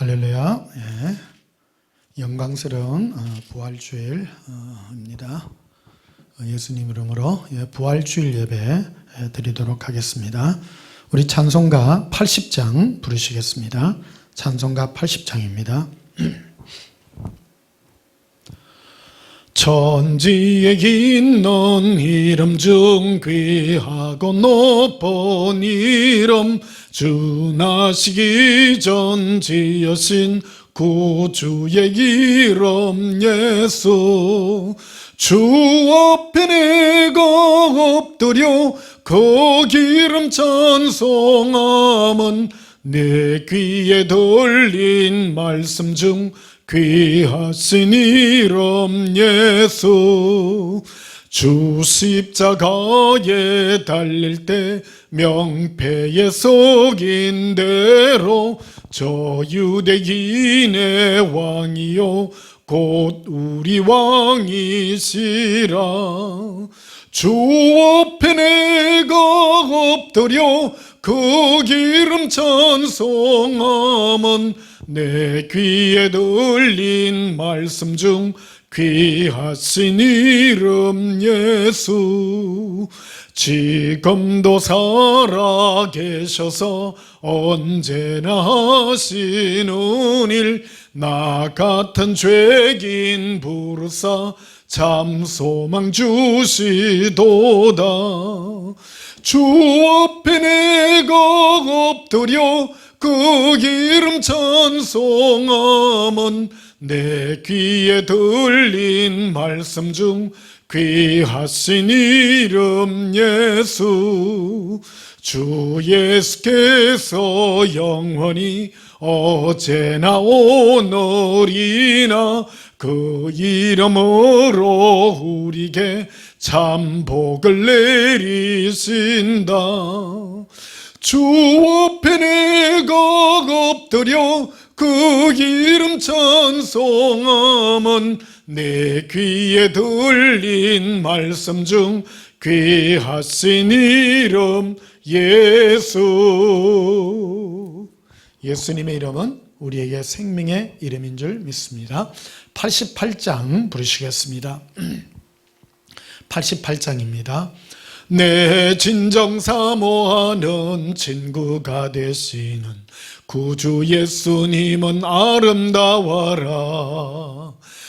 할렐루야. 영광스러운 부활주일입니다. 예수님 이름으로 부활주일 예배 드리도록 하겠습니다. 우리 찬송가 80장 부르시겠습니다. 찬송가 80장입니다. 천지에 있는 이름 중 귀하고 높은 이름, 주 나시기 전 지으신 구주의 이름 예수. 주 앞에 내가 엎드려 그 이름 찬송함은 내 귀에 들린 말씀 중 귀하신 이름 예수. 주 십자가에 달릴 때 명패에 속인 대로 저 유대인의 왕이요 곧 우리 왕이시라. 주 앞에 내가 엎드려 그 이름 찬송함은 내 귀에 들린 말씀 중 귀하신 이름 예수. 지금도 살아계셔서 언제나 하시는 일, 나 같은 죄인 부르사 참 소망 주시도다. 주 앞에 내가 엎드려 그 이름 찬송함은 내 귀에 들린 말씀 중 귀하신 이름 예수. 주 예수께서 영원히 어제나 오늘이나 그 이름으로 우리에게 참 복을 내리신다. 주 앞에 내가 엎드려 그 이름 찬송함은 내 귀에 들린 말씀 중 귀하신 이름 예수. 예수님의 이름은 우리에게 생명의 이름인 줄 믿습니다. 88장 부르시겠습니다. 88장입니다. 내 진정 사모하는 친구가 되시는 구주 예수님은 아름다워라.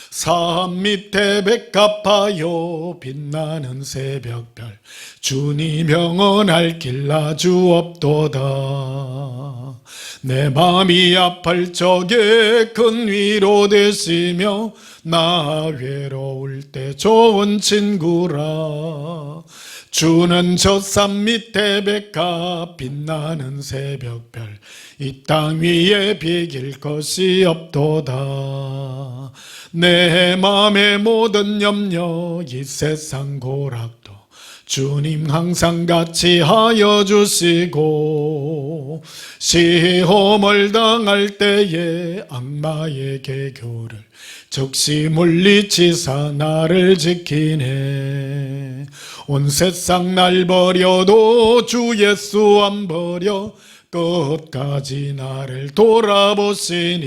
산 밑에 백합하여 빛나는 새벽별, 주님 영원할 길 아주 없도다. 내 맘이 아플 적에 큰 위로 되시며 나 외로울 때 좋은 친구라. 주는 저 산 밑에 백합 빛나는 새벽별, 이 땅 위에 비길 것이 없도다. 내 맘의 모든 염려 이 세상 고락도 주님 항상 같이 하여 주시고, 시험을 당할 때에 악마의 계교를 즉시 물리치사 나를 지키네. 온 세상 날 버려도 주 예수 안 버려 끝까지 나를 돌아보시니.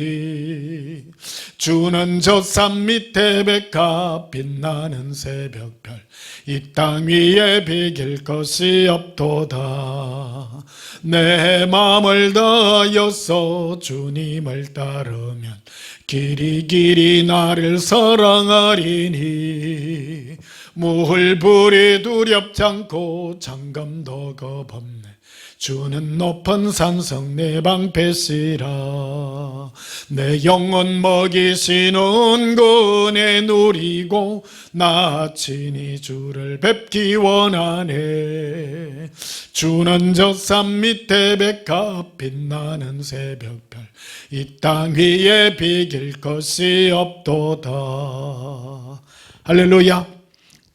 주는 저 산 밑에 백합 빛나는 새벽별, 이 땅 위에 비길 것이 없도다. 내 마음을 다하여서 주님을 따르면 길이 나를 사랑하리니. 물불이 두렵지 않고 장갑도 겁없네. 주는 높은 산성 내 방패시라. 내 영혼 먹이시는 그 은혜 누리고 나 친히 주를 뵙기 원하네. 주는 저 산 밑에 백합 빛나는 새벽별, 이 땅 위에 비길 것이 없도다. 할렐루야.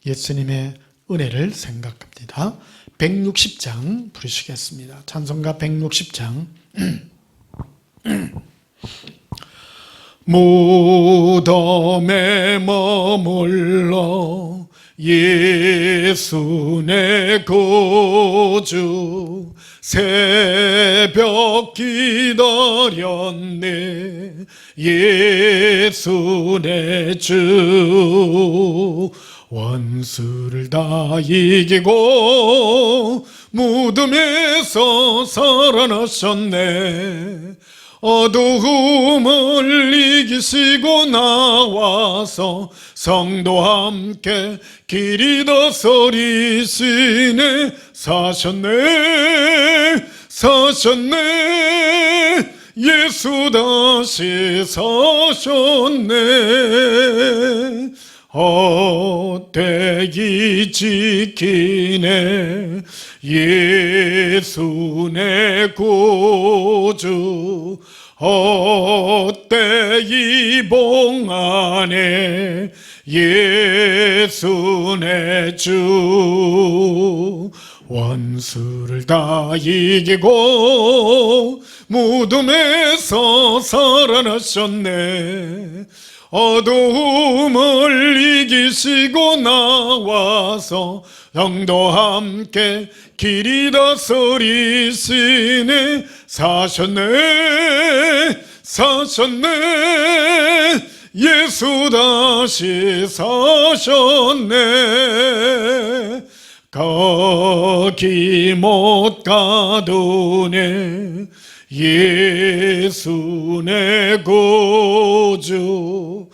예수님의 은혜를 생각합니다. 160장 부르시겠습니다. 찬송가 160장. 무덤에 머물러 예수 내 구주 새벽 기다렸네. 예수 내 주 원수를 다 이기고 무덤에서 살아나셨네. 어두움을 이기시고 나와서 성도와 함께 길이 다스리시네. 사셨네 사셨네. 예수 다시 사셨네. 헛되이 지키네. 예수 내 구주 헛되이 봉하네. 예수 내 주 원수를 다 이기고 무덤에서 살아나셨네. 어두움을 이기시고 나와서 영도와 함께 길이 다스리시네. 사셨네 사셨네. 예수 다시 사셨네. 거기 못 가두네. 예수 내 구주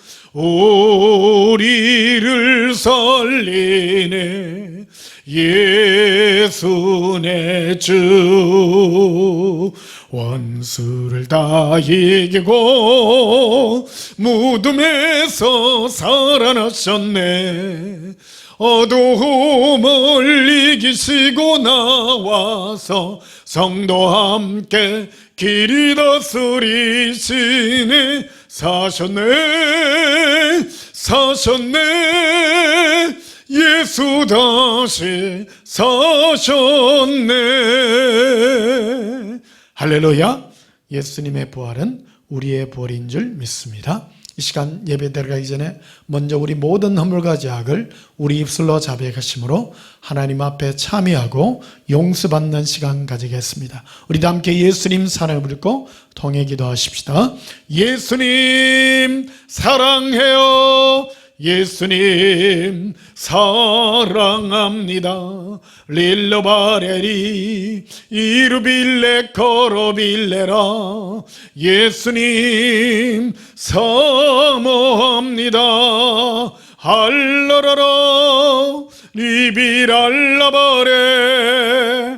우리를 살리네. 예수 내 주 원수를 다 이기고 무덤에서 살아나셨네. 어두움을 이기시고 나와서 성도와 함께 길이 다스리시네. 사셨네 사셨네. 예수 다시 사셨네. 할렐루야. 예수님의 부활은 우리의 부활인 줄 믿습니다. 이 시간 예배 들어가기 전에 먼저 우리 모든 허물과 죄악을 우리 입술로 자백하심으로 하나님 앞에 참여하고 용서받는 시간 가지겠습니다. 우리도 함께 예수님 사랑을 부르고 통해 기도하십시다. 예수님 사랑해요. 예수님 사랑합니다. 릴로바레리 이루빌레 거로빌레라. 예수님 사모합니다. 할라라라 리비랄라바레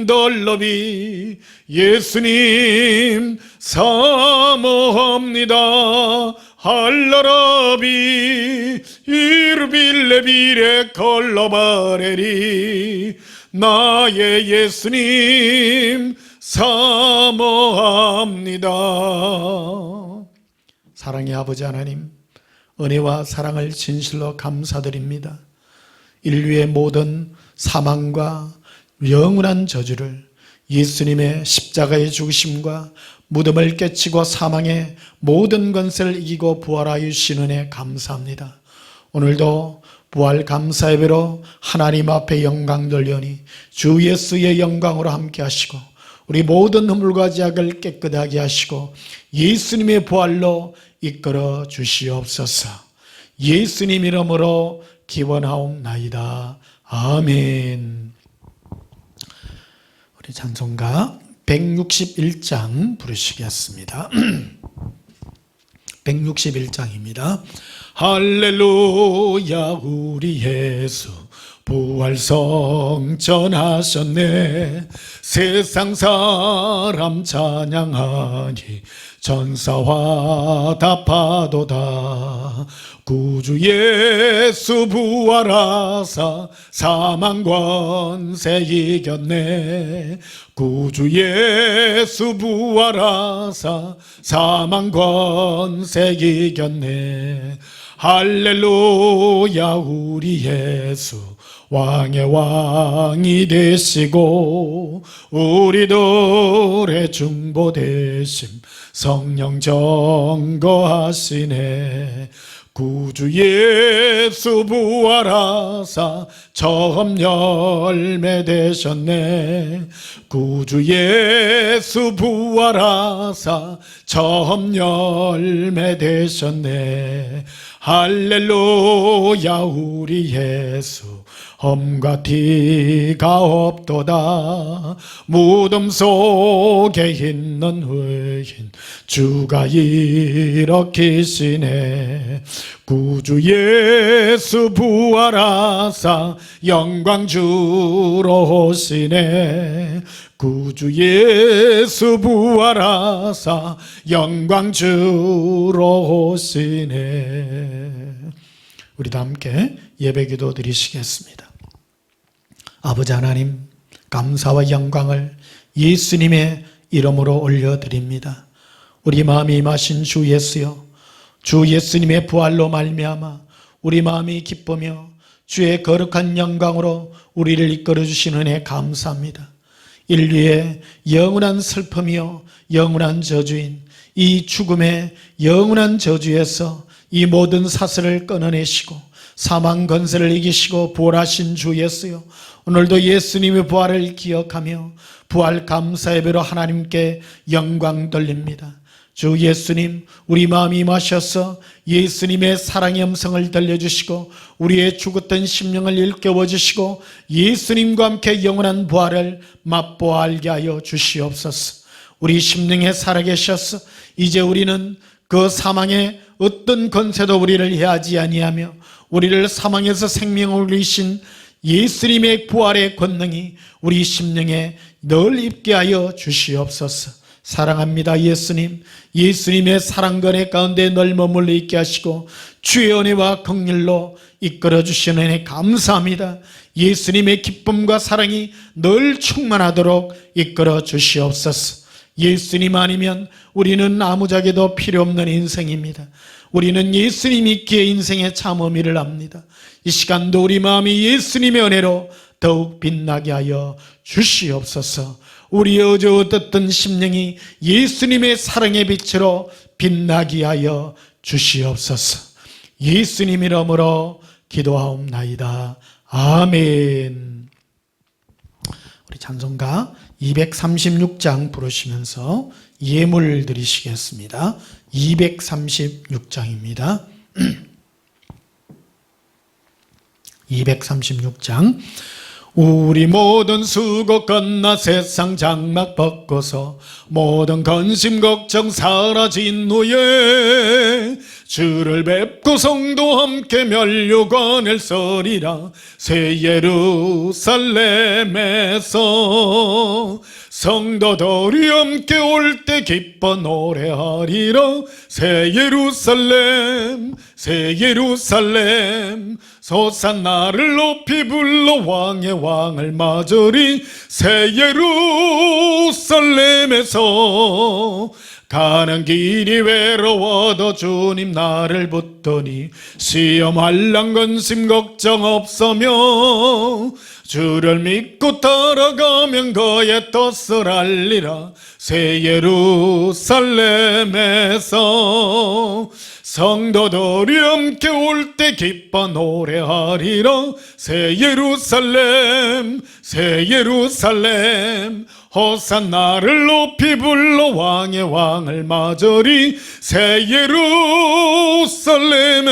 에벤돌로비. 예수님 사모합니다. 할라라비 이르빌레비레 컬러바레리. 나의 예수님 사모합니다. 사랑의 아버지 하나님, 은혜와 사랑을 진실로 감사드립니다. 인류의 모든 사망과 영원한 저주를 예수님의 십자가의 죽으심과 무덤을 깨치고 사망의 모든 권세를 이기고 부활하여 주신 은혜 감사합니다. 오늘도 부활 감사 예배로 하나님 앞에 영광 돌려니 주 예수의 영광으로 함께 하시고 우리 모든 허물과 죄악을 깨끗하게 하시고 예수님의 부활로 이끌어 주시옵소서. 예수님 이름으로 기원하옵나이다. 아멘. 우리 찬송가 161장 부르시겠습니다. 161장입니다. 할렐루야 우리 예수 부활성전하셨네. 세상 사람 찬양하니 전사와 답하도다. 구주 예수 부활하사 사망 권세 이겼네. 구주 예수 부활하사 사망 권세 이겼네. 할렐루야 우리 예수 왕의 왕이 되시고 우리들의 중보 되심 성령 정거하시네. 구주 예수 부활하사 처음 열매 되셨네. 구주 예수 부활하사 처음 열매 되셨네. 할렐루야 우리 예수 험과 티가 없도다. 무덤 속에 있는 의인 주가 일으키시네. 구주 예수 부활하사 영광 주러 오시네. 구주 예수 부활하사 영광 주러 오시네. 우리 다 함께 예배기도 드리시겠습니다. 아버지 하나님, 감사와 영광을 예수님의 이름으로 올려드립니다. 우리 마음이 임하신 주 예수여, 주 예수님의 부활로 말미암아 우리 마음이 기쁘며 주의 거룩한 영광으로 우리를 이끌어 주시는 은혜 감사합니다. 인류의 영원한 슬픔이요 영원한 저주인 이 죽음의 영원한 저주에서 이 모든 사슬을 끊어내시고 사망 권세를 이기시고 부활하신 주 예수여, 오늘도 예수님의 부활을 기억하며 부활 감사 예배로 하나님께 영광 돌립니다. 주 예수님, 우리 마음이 임하셔서 예수님의 사랑의 음성을 들려주시고 우리의 죽었던 심령을 일깨워 주시고 예수님과 함께 영원한 부활을 맛보아 알게 하여 주시옵소서. 우리 심령에 살아계셔서 이제 우리는 그 사망의 어떤 권세도 우리를 해하지 아니하며 우리를 사망에서 생명을 올리신 예수님의 부활의 권능이 우리 심령에 늘 입게 하여 주시옵소서. 사랑합니다 예수님. 예수님의 사랑권의 가운데 늘 머물러 있게 하시고 주의 은혜와 긍휼로 이끌어 주시는 은혜 감사합니다. 예수님의 기쁨과 사랑이 늘 충만하도록 이끌어 주시옵소서. 예수님 아니면 우리는 아무짝에도 필요 없는 인생입니다. 우리는 예수님 있기에 인생의 참 의미를 압니다. 이 시간도 우리 마음이 예수님의 은혜로 더욱 빛나게 하여 주시옵소서. 우리의 어제 어떻던 심령이 예수님의 사랑의 빛으로 빛나게 하여 주시옵소서. 예수님 이름으로 기도하옵나이다. 아멘. 우리 찬송가 236장 부르시면서 예물 드리시겠습니다. 236장입니다. 236장. 우리 모든 수고 끝나 세상 장막 벗고서 모든 근심 걱정 사라진 후에 주를 뵙고 성도 함께 면류관을 서리라. 새 예루살렘에서 성도들이 함께 올 때 기뻐 노래하리라. 새 예루살렘 새 예루살렘 호산나를 높이 불러 왕의 왕을 맞으리. 새 예루살렘에서 가는 길이 외로워도 주님 나를 붙더니 시험 환난 근심 걱정 없으며 주를 믿고 따라가면 그의 뜻을 알리라. 새 예루살렘에서 성도들이 함께 올 때 기뻐 노래하리라. 새 예루살렘 새 예루살렘 호산나를 높이 불러 왕의 왕을 맞으리. 새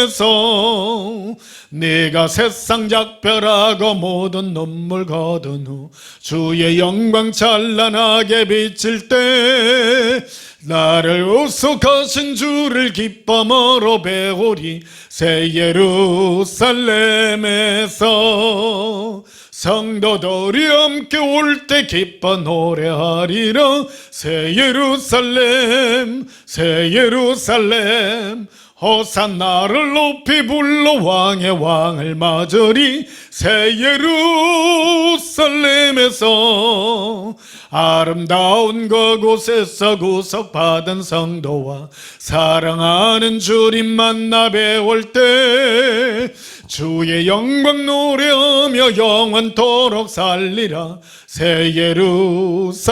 예루살렘에서 네가 세상 작별하고 모든 눈물 거둔 후 주의 영광 찬란하게 비칠 때 나를 우속하신 주를 기쁨으로 배우리. 새 예루살렘에서 성도들이 함께 올 때 기뻐 노래하리라. 새 예루살렘 새 예루살렘 호산나를 높이 불러 왕의 왕을 맞으리. 새 예루살렘에서 아름다운 그곳에서 구속받은 성도와 사랑하는 주님 만나 뵈올 때 주의 영광 노래하며 영원토록 살리라. 새 예루살렘에서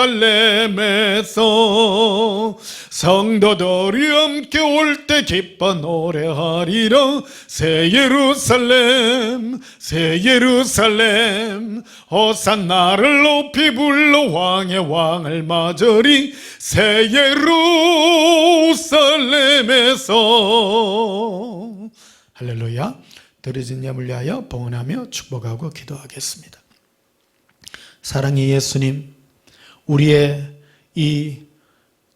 성도들이 함께 올 때 기뻐 노래하리라. 새 예루살렘 새 예루살렘 호산나를 높이 불러 왕의 왕을 맞으리. 새 예루살렘에서 할렐루야. 들어진 예물 위하여 봉헌하며 축복하고 기도하겠습니다. 사랑의 예수님, 우리의 이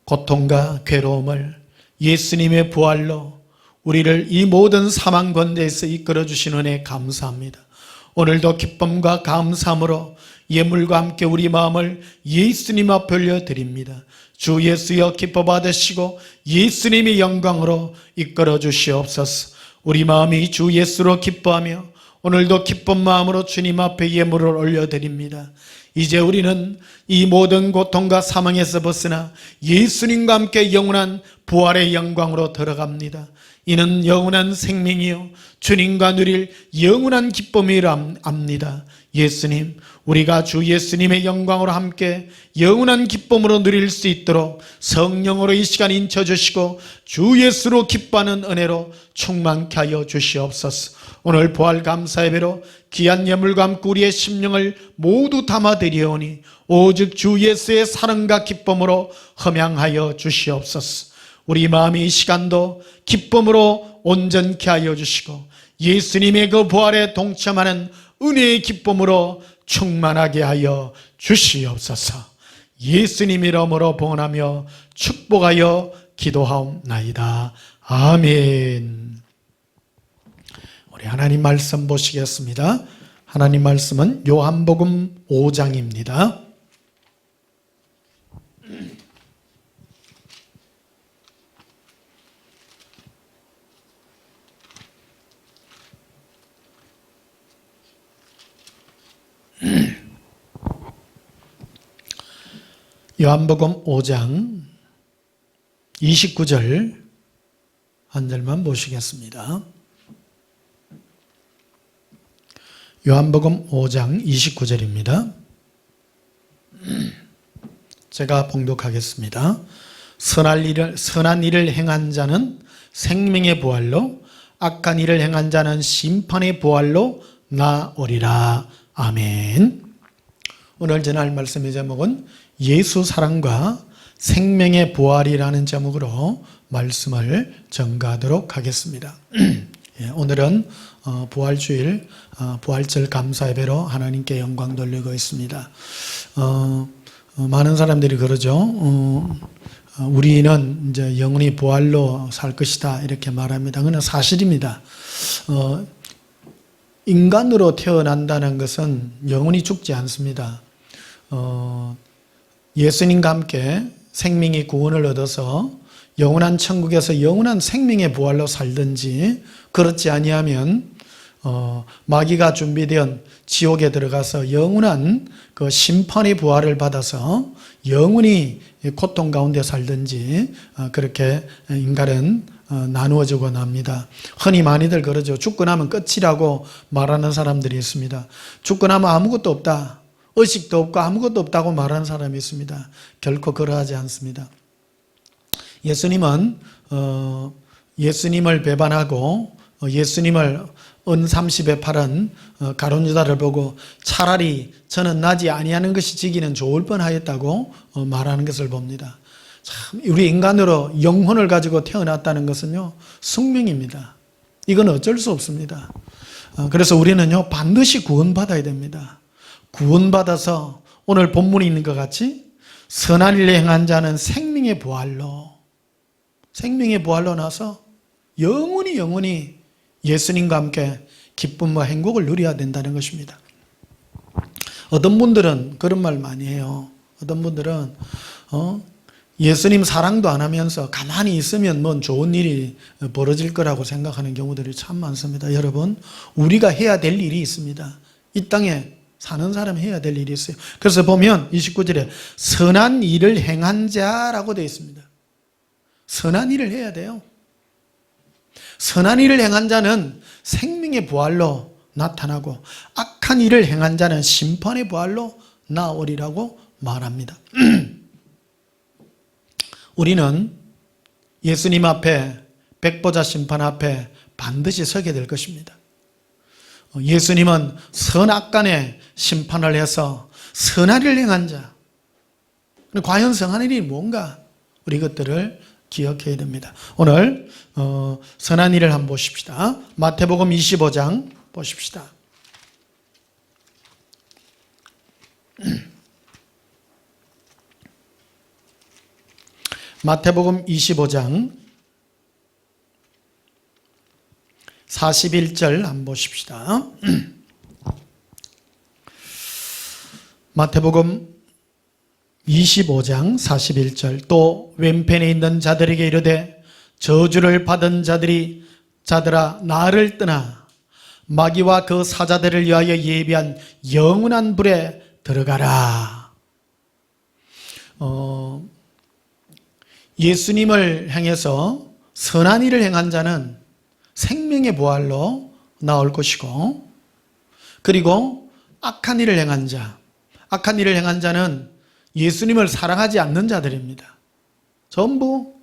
고통과 괴로움을 예수님의 부활로 우리를 이 모든 사망 권대에서 이끌어 주신 은혜 감사합니다. 오늘도 기쁨과 감사함으로 예물과 함께 우리 마음을 예수님 앞에 올려드립니다. 주 예수여 기뻐 받으시고 예수님의 영광으로 이끌어 주시옵소서. 우리 마음이 주 예수로 기뻐하며 오늘도 기쁜 마음으로 주님 앞에 예물을 올려드립니다. 이제 우리는 이 모든 고통과 사망에서 벗어나 예수님과 함께 영원한 부활의 영광으로 들어갑니다. 이는 영원한 생명이요 주님과 누릴 영원한 기쁨이라 압니다. 예수님, 우리가 주 예수님의 영광으로 함께 영원한 기쁨으로 누릴 수 있도록 성령으로 이 시간 인쳐주시고 주 예수로 기뻐하는 은혜로 충만케 하여 주시옵소서. 오늘 부활 감사 예배로 귀한 예물과 함께 우리의 심령을 모두 담아드리오니 오직 주 예수의 사랑과 기쁨으로 흠양하여 주시옵소서. 우리 마음이 이 시간도 기쁨으로 온전케 하여 주시고 예수님의 그 부활에 동참하는 은혜의 기쁨으로 충만하게 하여 주시옵소서. 예수님 이름으로 봉헌하며 축복하여 기도하옵나이다. 아멘. 우리 하나님 말씀 보시겠습니다. 하나님 말씀은 요한복음 5장입니다. 요한복음 5장 29절 한 절만 보시겠습니다. 요한복음 5장 29절입니다. 제가 봉독하겠습니다. 선한 일을 행한 자는 생명의 부활로, 악한 일을 행한 자는 심판의 부활로 나오리라. 아멘. 오늘 전할 말씀의 제목은 예수 사랑과 생명의 부활이라는 제목으로 말씀을 전가하도록 하겠습니다. 오늘은 부활주일, 부활절 감사 예배로 하나님께 영광 돌리고 있습니다. 많은 사람들이 그러죠. 우리는 이제 영원히 부활로 살 것이다 이렇게 말합니다. 그건 사실입니다. 인간으로 태어난다는 것은 영원히 죽지 않습니다. 예수님과 함께 생명의 구원을 얻어서 영원한 천국에서 영원한 생명의 부활로 살든지, 그렇지 아니하면 마귀가 준비된 지옥에 들어가서 영원한 그 심판의 부활을 받아서 영원히 고통 가운데 살든지, 그렇게 인간은 나누어지곤 합니다. 흔히 많이들 그러죠. 죽고 나면 끝이라고 말하는 사람들이 있습니다. 죽고 나면 아무것도 없다, 의식도 없고 아무것도 없다고 말하는 사람이 있습니다. 결코 그러하지 않습니다. 예수님은 예수님을 배반하고 예수님을 은 30에 팔은 가룟 유다를 보고 차라리 저는 나지 아니하는 것이 지기는 좋을 뻔하였다고 말하는 것을 봅니다. 참, 우리 인간으로 영혼을 가지고 태어났다는 것은요, 숙명입니다. 이건 어쩔 수 없습니다. 그래서 우리는요, 반드시 구원받아야 됩니다. 구원받아서 오늘 본문에 있는 것 같이 선한 일을 행한 자는 생명의 부활로 나서 영원히 예수님과 함께 기쁨과 행복을 누려야 된다는 것입니다. 어떤 분들은 그런 말 많이 해요. 어떤 분들은 예수님 사랑도 안 하면서 가만히 있으면 뭔 좋은 일이 벌어질 거라고 생각하는 경우들이 참 많습니다. 여러분, 우리가 해야 될 일이 있습니다. 이 땅에 사는 사람이 해야 될 일이 있어요. 그래서 보면 29절에 선한 일을 행한 자라고 되어 있습니다. 선한 일을 해야 돼요. 선한 일을 행한 자는 생명의 부활로 나타나고 악한 일을 행한 자는 심판의 부활로 나오리라고 말합니다. 우리는 예수님 앞에, 백보자 심판 앞에 반드시 서게 될 것입니다. 예수님은 선악간의 심판을 해서 선한 일을 행한 자, 과연 선한 일이 뭔가 우리 것들을 기억해야 됩니다. 오늘 선한 일을 한번 보십시다. 마태복음 25장 보십시다. 마태복음 25장 41절 한번 보십시다. 마태복음 25장 41절 또 왼편에 있는 자들에게 이르되 저주를 받은 자들아 나를 떠나 마귀와 그 사자들을 위하여 예비한 영원한 불에 들어가라. 예수님을 향해서 선한 일을 행한 자는 생명의 부활로 나올 것이고, 그리고 악한 일을 행한 자는 예수님을 사랑하지 않는 자들입니다. 전부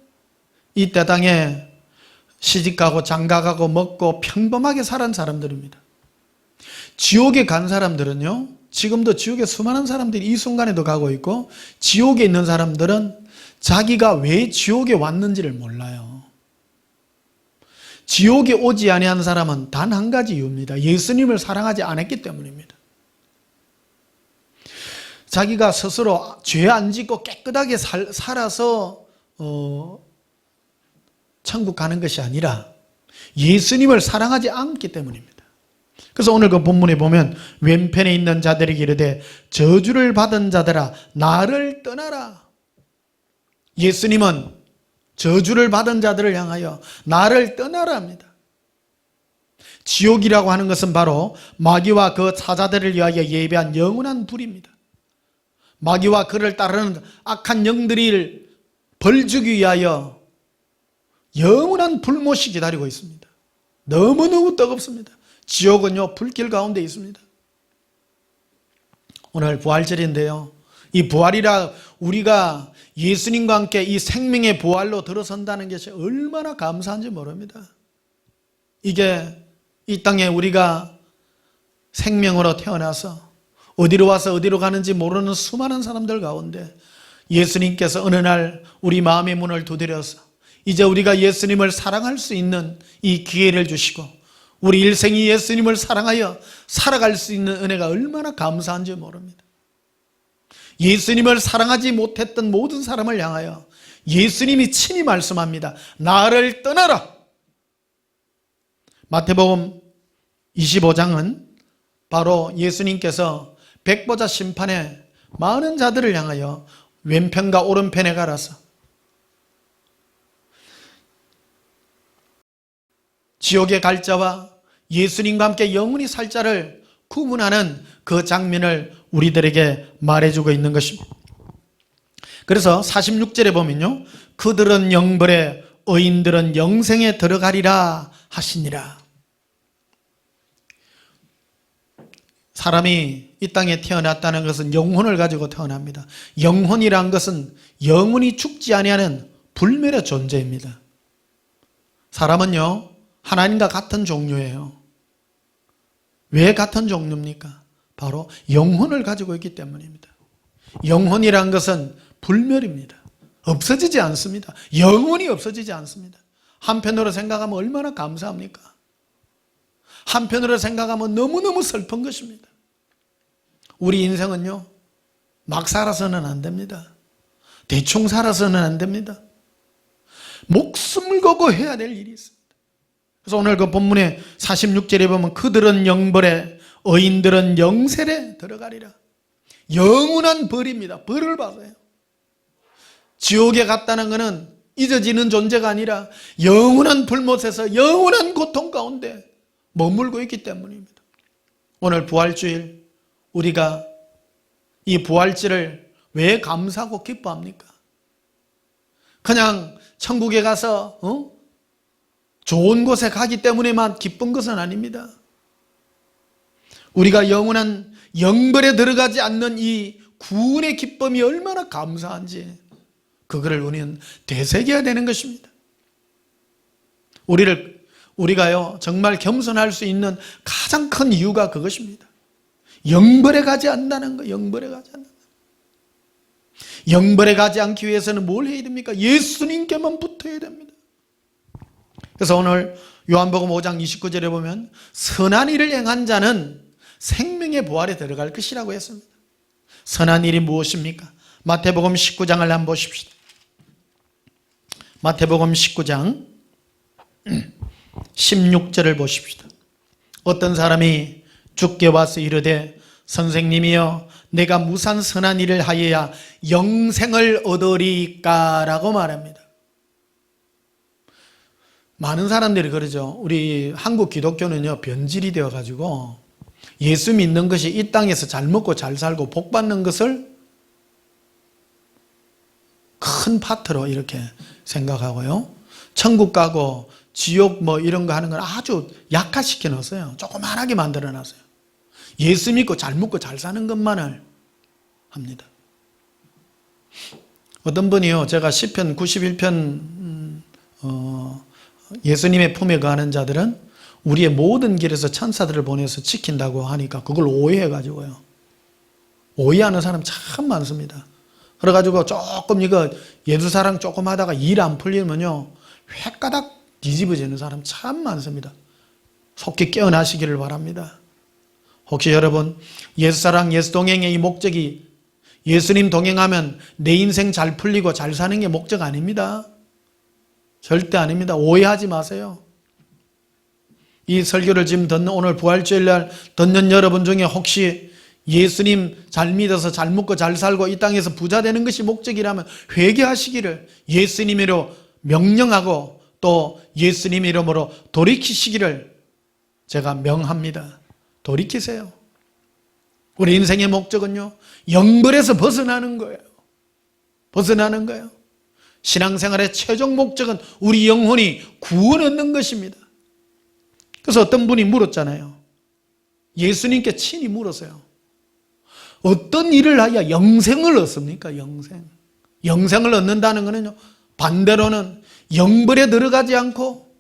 이 땅에 시집가고 장가가고 먹고 평범하게 살은 사람들입니다. 지옥에 간 사람들은요, 지금도 지옥에 수많은 사람들이 이 순간에도 가고 있고, 지옥에 있는 사람들은 자기가 왜 지옥에 왔는지를 몰라요. 지옥에 오지 아니한 사람은 단 한 가지 이유입니다. 예수님을 사랑하지 않았기 때문입니다. 자기가 스스로 죄 안 짓고 깨끗하게 살아서 천국 가는 것이 아니라 예수님을 사랑하지 않기 때문입니다. 그래서 오늘 그 본문에 보면 왼편에 있는 자들에게 이르되 저주를 받은 자들아 나를 떠나라. 예수님은 저주를 받은 자들을 향하여 나를 떠나라 합니다. 지옥이라고 하는 것은 바로 마귀와 그 사자들을 위하여 예비한 영원한 불입니다. 마귀와 그를 따르는 악한 영들을 벌주기 위하여 영원한 불못이 기다리고 있습니다. 너무너무 뜨겁습니다. 지옥은요 불길 가운데 있습니다. 오늘 부활절인데요, 이 부활이라 우리가 예수님과 함께 이 생명의 부활로 들어선다는 것이 얼마나 감사한지 모릅니다. 이게 이 땅에 우리가 생명으로 태어나서 어디로 와서 어디로 가는지 모르는 수많은 사람들 가운데 예수님께서 어느 날 우리 마음의 문을 두드려서 이제 우리가 예수님을 사랑할 수 있는 이 기회를 주시고 우리 일생이 예수님을 사랑하여 살아갈 수 있는 은혜가 얼마나 감사한지 모릅니다. 예수님을 사랑하지 못했던 모든 사람을 향하여 예수님이 친히 말씀합니다. 나를 떠나라. 마태복음 25장은 바로 예수님께서 백보자 심판에 많은 자들을 향하여 왼편과 오른편에 가라서 지옥에 갈 자와 예수님과 함께 영원히 살 자를 구분하는 그 장면을 우리들에게 말해주고 있는 것입니다. 그래서 46절에 보면요, 그들은 영벌에 의인들은 영생에 들어가리라 하시니라. 사람이 이 땅에 태어났다는 것은 영혼을 가지고 태어납니다. 영혼이란 것은 영원히 죽지 아니하는 불멸의 존재입니다. 사람은요 하나님과 같은 종류예요. 왜 같은 종류입니까? 바로 영혼을 가지고 있기 때문입니다. 영혼이란 것은 불멸입니다. 없어지지 않습니다. 영원히 없어지지 않습니다. 한편으로 생각하면 얼마나 감사합니까? 한편으로 생각하면 너무너무 슬픈 것입니다. 우리 인생은요 막 살아서는 안 됩니다. 대충 살아서는 안 됩니다. 목숨을 걸고 해야 될 일이 있습니다. 그래서 오늘 그 본문의 46절에 보면 그들은 영벌에 의인들은 영생에 들어가리라. 영원한 벌입니다. 벌을 받아요. 지옥에 갔다는 것은 잊어지는 존재가 아니라 영원한 불못에서 영원한 고통 가운데 머물고 있기 때문입니다. 오늘 부활주일 우리가 이 부활절을 왜 감사하고 기뻐합니까? 그냥 천국에 가서 좋은 곳에 가기 때문에만 기쁜 것은 아닙니다. 우리가 영원한 영벌에 들어가지 않는 이 구원의 기쁨이 얼마나 감사한지 그거를 우리는 되새겨야 되는 것입니다. 우리가요 정말 겸손할 수 있는 가장 큰 이유가 그것입니다. 영벌에 가지 않는다는 거. 영벌에 가지 않는다. 영벌에 가지 않기 위해서는 뭘 해야 됩니까? 예수님께만 붙어야 됩니다. 그래서 오늘 요한복음 5장 29절에 보면 선한 일을 행한 자는 생명의 부활에 들어갈 것이라고 했습니다. 선한 일이 무엇입니까? 마태복음 19장을 한번 보십시다. 마태복음 19장 16절을 보십시다. 어떤 사람이 주께 와서 이르되 선생님이여 내가 무슨 선한 일을 하여야 영생을 얻으리까? 라고 말합니다. 많은 사람들이 그러죠. 우리 한국 기독교는요 변질이 되어가지고 예수 믿는 것이 이 땅에서 잘 먹고 잘 살고 복 받는 것을 큰 파트로 이렇게 생각하고요. 천국 가고 지옥 뭐 이런 거 하는 걸 아주 약화시켜 놓았어요. 조그만하게 만들어 놨어요. 예수 믿고 잘 먹고 잘 사는 것만을 합니다. 어떤 분이요, 제가 시편 91편 예수님의 품에 거하는 자들은 우리의 모든 길에서 천사들을 보내서 지킨다고 하니까 그걸 오해해가지고요. 오해하는 사람 참 많습니다. 그래가지고 조금 이거 예수사랑 조금 하다가 일 안 풀리면요 획가닥 뒤집어지는 사람 참 많습니다. 속히 깨어나시기를 바랍니다. 혹시 여러분 예수사랑 예수동행의 이 목적이 예수님 동행하면 내 인생 잘 풀리고 잘 사는 게 목적 아닙니다. 절대 아닙니다. 오해하지 마세요. 이 설교를 지금 듣는 오늘 부활주일날 듣는 여러분 중에 혹시 예수님 잘 믿어서 잘 먹고 잘 살고 이 땅에서 부자 되는 것이 목적이라면 회개하시기를 예수님으로 명령하고 또 예수님 이름으로 돌이키시기를 제가 명합니다. 돌이키세요. 우리 인생의 목적은요 영벌에서 벗어나는 거예요. 벗어나는 거예요. 신앙생활의 최종 목적은 우리 영혼이 구원 얻는 것입니다. 그래서 어떤 분이 물었잖아요. 예수님께 친히 물었어요. 어떤 일을 하여 영생을 얻습니까? 영생을 얻는다는 것은요 반대로는 영벌에 들어가지 않고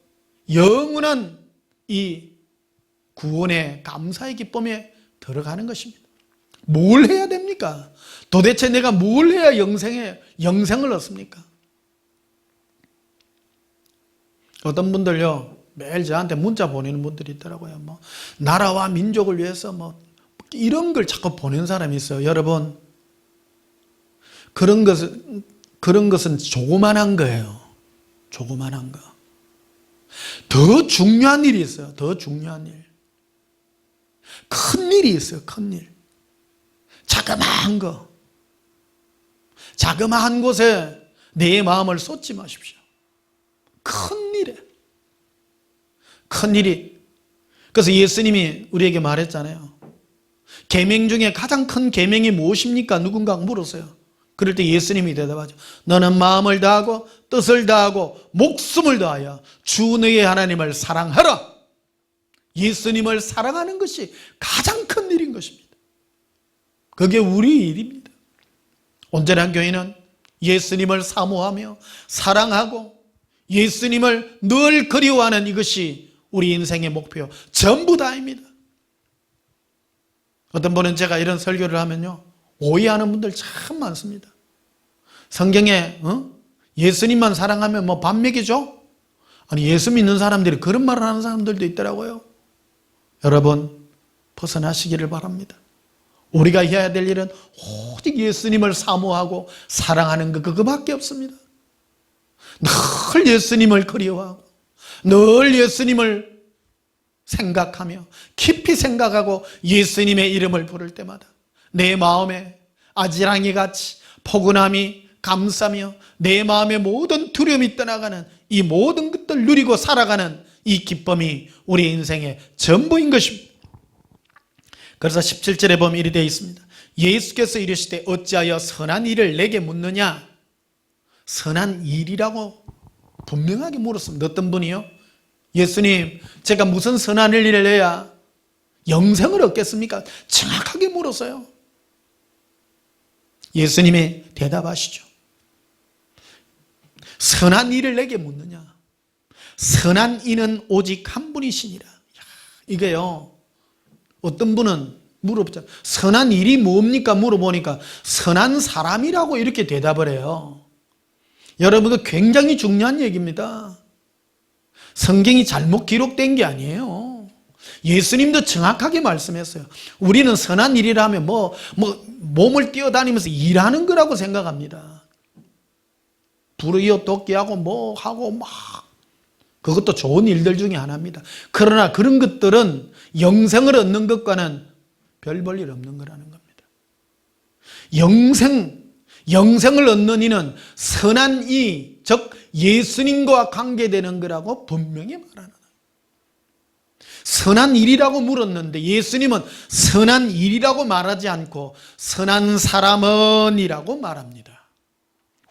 영원한 이 구원의 감사의 기쁨에 들어가는 것입니다. 뭘 해야 됩니까? 도대체 내가 뭘 해야 영생을 얻습니까? 어떤 분들요 매일 저한테 문자 보내는 분들이 있더라고요. 뭐 나라와 민족을 위해서 뭐 이런 걸 자꾸 보낸 사람이 있어요. 여러분 그런 것은 조그만한 거예요. 조그만한 거. 더 중요한 일이 있어요. 더 중요한 일. 큰 일이 있어요. 큰 일. 자그마한 거. 자그마한 곳에 내 마음을 쏟지 마십시오. 큰 일에. 큰 일이. 그래서 예수님이 우리에게 말했잖아요. 계명 중에 가장 큰 계명이 무엇입니까? 누군가 물었어요. 그럴 때 예수님이 대답하죠. 너는 마음을 다하고 뜻을 다하고 목숨을 다하여 주 너의 하나님을 사랑하라. 예수님을 사랑하는 것이 가장 큰 일인 것입니다. 그게 우리 일입니다. 온전한 교회는 예수님을 사모하며 사랑하고 예수님을 늘 그리워하는 이것이 우리 인생의 목표 전부 다입니다. 어떤 분은 제가 이런 설교를 하면요 오해하는 분들 참 많습니다. 성경에 예수님만 사랑하면 뭐 밥 먹이죠? 아니 예수 믿는 사람들이 그런 말을 하는 사람들도 있더라고요. 여러분 벗어나시기를 바랍니다. 우리가 해야 될 일은 오직 예수님을 사모하고 사랑하는 것 그거밖에 없습니다. 늘 예수님을 그리워하고 늘 예수님을 생각하며 깊이 생각하고 예수님의 이름을 부를 때마다 내 마음에 아지랑이같이 포근함이 감싸며 내 마음의 모든 두려움이 떠나가는 이 모든 것들 누리고 살아가는 이 기쁨이 우리 인생의 전부인 것입니다. 그래서 17절에 보면 이리 되어 있습니다. 예수께서 이르시되 어찌하여 선한 일을 내게 묻느냐? 선한 일이라고 분명하게 물었습니다. 어떤 분이요? 예수님, 제가 무슨 선한 일을 해야 영생을 얻겠습니까? 정확하게 물었어요. 예수님이 대답하시죠. 선한 일을 내게 묻느냐? 선한 이는 오직 한 분이시니라. 이게요, 어떤 분은 물어보잖아요. 선한 일이 뭡니까? 물어보니까 선한 사람이라고 이렇게 대답을 해요. 여러분도 굉장히 중요한 얘기입니다. 성경이 잘못 기록된 게 아니에요. 예수님도 정확하게 말씀했어요. 우리는 선한 일이라 하면 몸을 뛰어다니면서 일하는 거라고 생각합니다. 불의요 돕기하고 뭐 하고 막 그것도 좋은 일들 중에 하나입니다. 그러나 그런 것들은 영생을 얻는 것과는 별 볼 일 없는 거라는 겁니다. 영생을 얻는 이는 선한 이, 즉 예수님과 관계되는 거라고 분명히 말하는 거예요. 선한 일이라고 물었는데 예수님은 선한 일이라고 말하지 않고 선한 사람은 이라고 말합니다.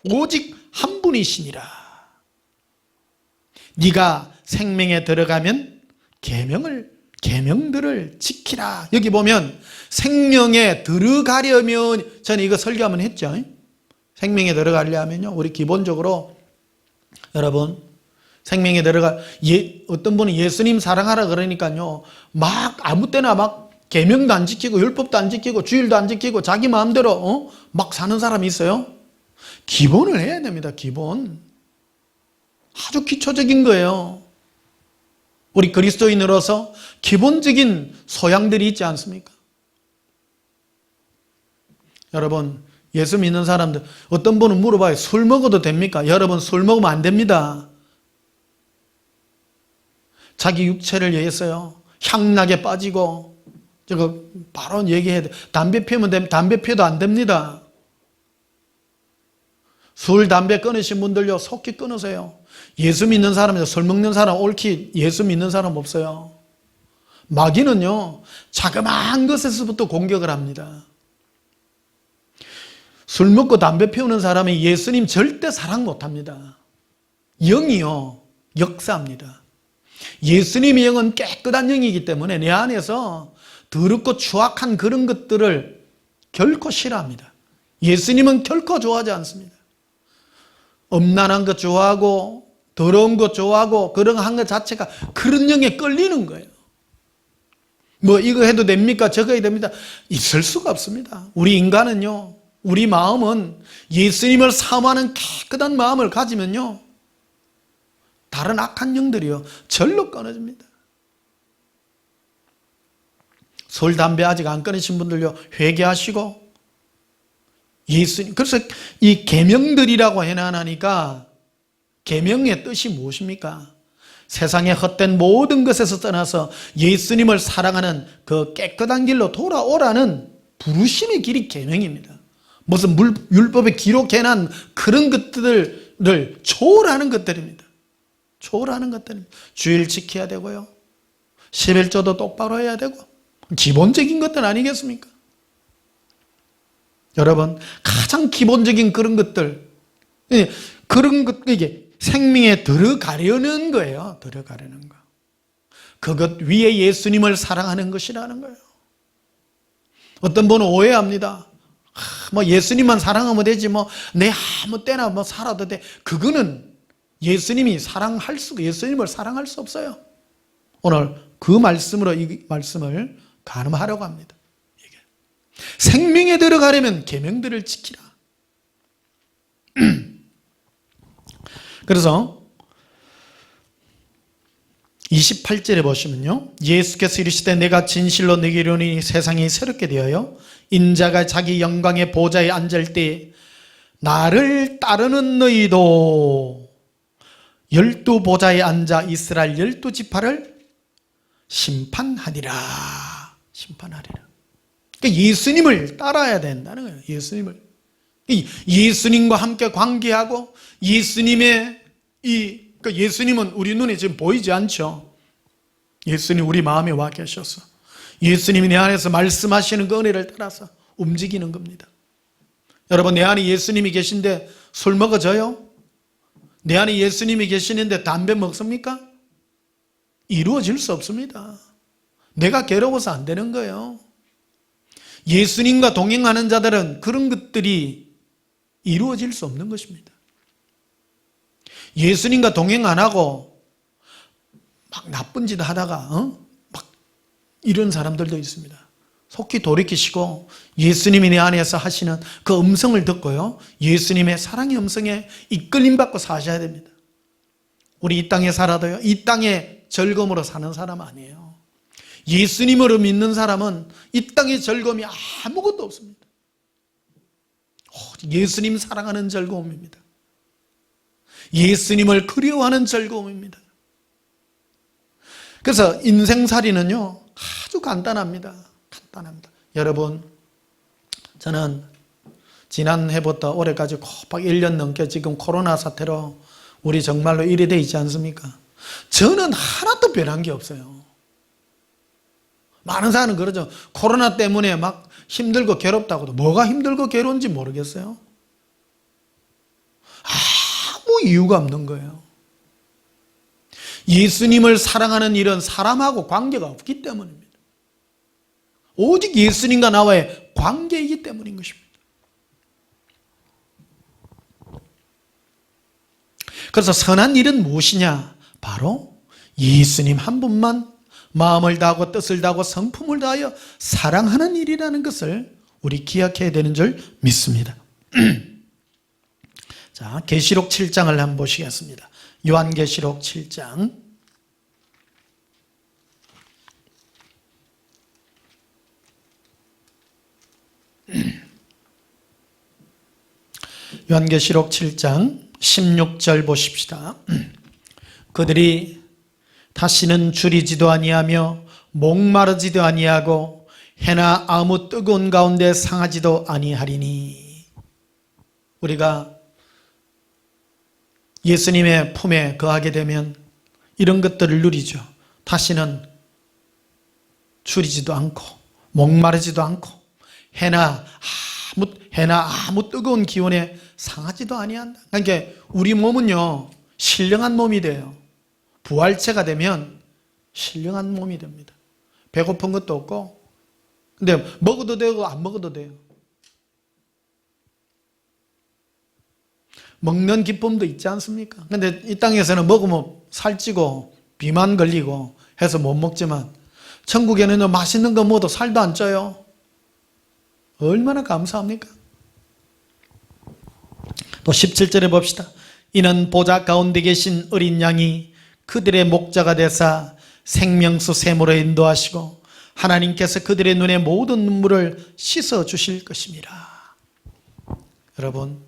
오직 한 분이시니라. 네가 생명에 들어가면 계명들을 지키라. 여기 보면 생명에 들어가려면, 저는 이거 설교 한번 했죠. 생명에 들어가려면요, 우리 기본적으로 여러분 생명에 어떤 분은 예수님 사랑하라 그러니까요 막 아무 때나 막 계명도 안 지키고 율법도 안 지키고 주일도 안 지키고 자기 마음대로 막 사는 사람이 있어요. 기본을 해야 됩니다. 기본. 아주 기초적인 거예요. 우리 그리스도인으로서 기본적인 소양들이 있지 않습니까? 여러분, 예수 믿는 사람들, 어떤 분은 물어봐요. 술 먹어도 됩니까? 여러분, 술 먹으면 안 됩니다. 자기 육체를 위해서요, 향락에 빠지고, 저거 바로 얘기해야 돼. 담배 피우면 됩니다. 담배 피워도 안 됩니다. 술, 담배 끊으신 분들요, 속히 끊으세요. 예수 믿는 사람이죠. 술 먹는 사람, 옳게 예수 믿는 사람 없어요. 마귀는요, 자그마한 것에서부터 공격을 합니다. 술 먹고 담배 피우는 사람이 예수님 절대 사랑 못합니다. 영이요, 역사합니다. 예수님의 영은 깨끗한 영이기 때문에 내 안에서 더럽고 추악한 그런 것들을 결코 싫어합니다. 예수님은 결코 좋아하지 않습니다. 음란한 것 좋아하고 더러운 것 좋아하고 그런 한 것 자체가 그런 영에 끌리는 거예요. 뭐 이거 해도 됩니까? 저거 해도 됩니다. 있을 수가 없습니다. 우리 인간은요, 우리 마음은 예수님을 사모하는 깨끗한 마음을 가지면요, 다른 악한 영들이요 절로 끊어집니다. 술, 담배 아직 안 끊으신 분들요, 회개하시고 예수님, 그래서 이 계명들이라고 해놔하니까 계명의 뜻이 무엇입니까? 세상의 헛된 모든 것에서 떠나서 예수님을 사랑하는 그 깨끗한 길로 돌아오라는 부르심의 길이 계명입니다. 무슨 율법에 기록해놓은 그런 것들을 초월하는 것들입니다. 초월하는 것들입니다. 주일 지켜야 되고요, 11조도 똑바로 해야 되고, 기본적인 것들 아니겠습니까? 여러분, 가장 기본적인 그런 것들, 이게 생명에 들어가려는 거예요. 들어가려는 거. 그것 위에 예수님을 사랑하는 것이라는 거예요. 어떤 분은 오해합니다. 뭐 예수님만 사랑하면 되지, 내 아무 때나 살아도 돼. 그거는 예수님을 사랑할 수 없어요. 오늘 그 말씀으로 이 말씀을 가늠하려고 합니다. 생명에 들어가려면 계명들을 지키라. 그래서 28절에 보시면요, 예수께서 이르시되 내가 진실로 너희에게 이르노니 세상이 새롭게 되어요 인자가 자기 영광의 보좌에 앉을 때 나를 따르는 너희도 12보좌에 앉아 이스라엘 12지파를 심판하리라. 그러니까 예수님을 따라야 된다는 거예요. 예수님과 함께 관계하고 예수님의 그러니까 예수님은 우리 눈에 지금 보이지 않죠. 예수님 우리 마음에 와 계셔서 예수님이 내 안에서 말씀하시는 그 은혜를 따라서 움직이는 겁니다. 여러분, 내 안에 예수님이 계신데 술 먹어져요? 내 안에 예수님이 계시는데 담배 먹습니까? 이루어질 수 없습니다. 내가 괴로워서 안 되는 거예요. 예수님과 동행하는 자들은 그런 것들이 이루어질 수 없는 것입니다. 예수님과 동행 안 하고 막 나쁜 짓 하다가 막 이런 사람들도 있습니다. 속히 돌이키시고 예수님이 내 안에서 하시는 그 음성을 듣고요, 예수님의 사랑의 음성에 이끌림 받고 사셔야 됩니다. 우리 이 땅에 살아도요, 이 땅의 즐거움으로 사는 사람 아니에요. 예수님으로 믿는 사람은 이 땅의 즐거움이 아무것도 없습니다. 예수님 사랑하는 즐거움입니다. 예수님을 그리워하는 즐거움입니다. 그래서 인생살이는요, 아주 간단합니다. 간단합니다. 여러분, 저는 지난해부터 올해까지 곱하기 1년 넘게 지금 코로나 사태로 우리 정말로 이래 돼 있지 않습니까? 저는 하나도 변한 게 없어요. 많은 사람은 그러죠. 코로나 때문에 막 힘들고 괴롭다고도. 뭐가 힘들고 괴로운지 모르겠어요. 아무 이유가 없는 거예요. 예수님을 사랑하는 일은 사람하고 관계가 없기 때문입니다. 오직 예수님과 나와의 관계이기 때문인 것입니다. 그래서 선한 일은 무엇이냐? 바로 예수님 한 분만 마음을 다하고 뜻을 다하고 성품을 다하여 사랑하는 일이라는 것을 우리 기억해야 되는 줄 믿습니다. 자, 계시록 7장을 한번 보시겠습니다. 요한계시록 7장. 요한계시록 7장 16절 보십시다. 그들이 다시는 줄이지도 아니하며 목마르지도 아니하고 해나 아무 뜨거운 가운데 상하지도 아니하리니. 우리가 예수님의 품에 거하게 되면 이런 것들을 누리죠. 다시는 줄이지도 않고 목마르지도 않고 해나 아무 뜨거운 기운에 상하지도 아니한다. 그러니까 우리 몸은요, 신령한 몸이 돼요. 부활체가 되면 신령한 몸이 됩니다. 배고픈 것도 없고, 근데 먹어도 되고 안 먹어도 돼요. 먹는 기쁨도 있지 않습니까? 근데 이 땅에서는 먹으면 살찌고 비만 걸리고 해서 못 먹지만 천국에는 맛있는 거 먹어도 살도 안 쪄요. 얼마나 감사합니까? 또 17절에 봅시다. 이는 보좌 가운데 계신 어린 양이 그들의 목자가 되사 생명수 샘으로 인도하시고 하나님께서 그들의 눈에 모든 눈물을 씻어 주실 것입니다. 여러분,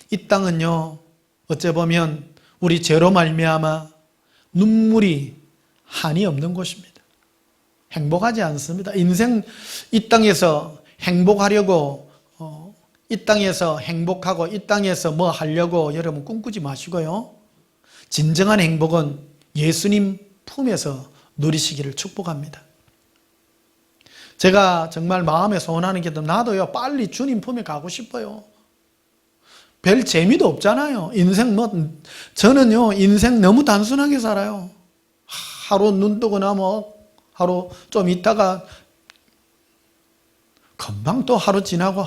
이 땅은요, 어째 보면 우리 죄로 말미암아 눈물이 한이 없는 곳입니다. 행복하지 않습니다. 인생 이 땅에서 행복하려고 이 땅에서 행복하고 이 땅에서 뭐 하려고 여러분 꿈꾸지 마시고요. 진정한 행복은 예수님 품에서 누리시기를 축복합니다. 제가 정말 마음에 소원하는 게 나도요, 빨리 주님 품에 가고 싶어요. 별 재미도 없잖아요. 저는요, 인생 너무 단순하게 살아요. 하루 눈 뜨고 나면 하루 좀 있다가 금방 또 하루 지나고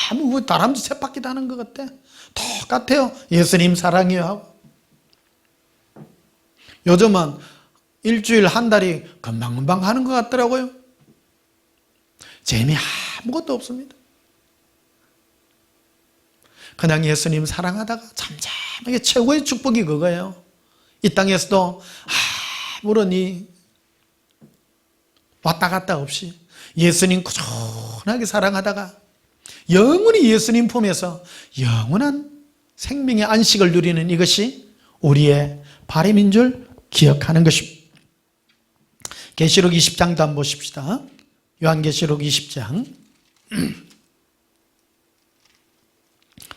아무 다람쥐 쳇바퀴 다는 것 같아. 똑같아요. 예수님 사랑해요 하고. 요즘은 일주일 한 달이 금방금방 하는 것 같더라고요. 재미 아무것도 없습니다. 그냥 예수님 사랑하다가 잠잠하게 최고의 축복이 그거예요. 이 땅에서도 아무런 왔다 갔다 없이 예수님 꾸준하게 사랑하다가 영원히 예수님 품에서 영원한 생명의 안식을 누리는 이것이 우리의 바람인 줄 기억하는 것입니다. 계시록 20장도 한번 보십시다. 요한계시록 20장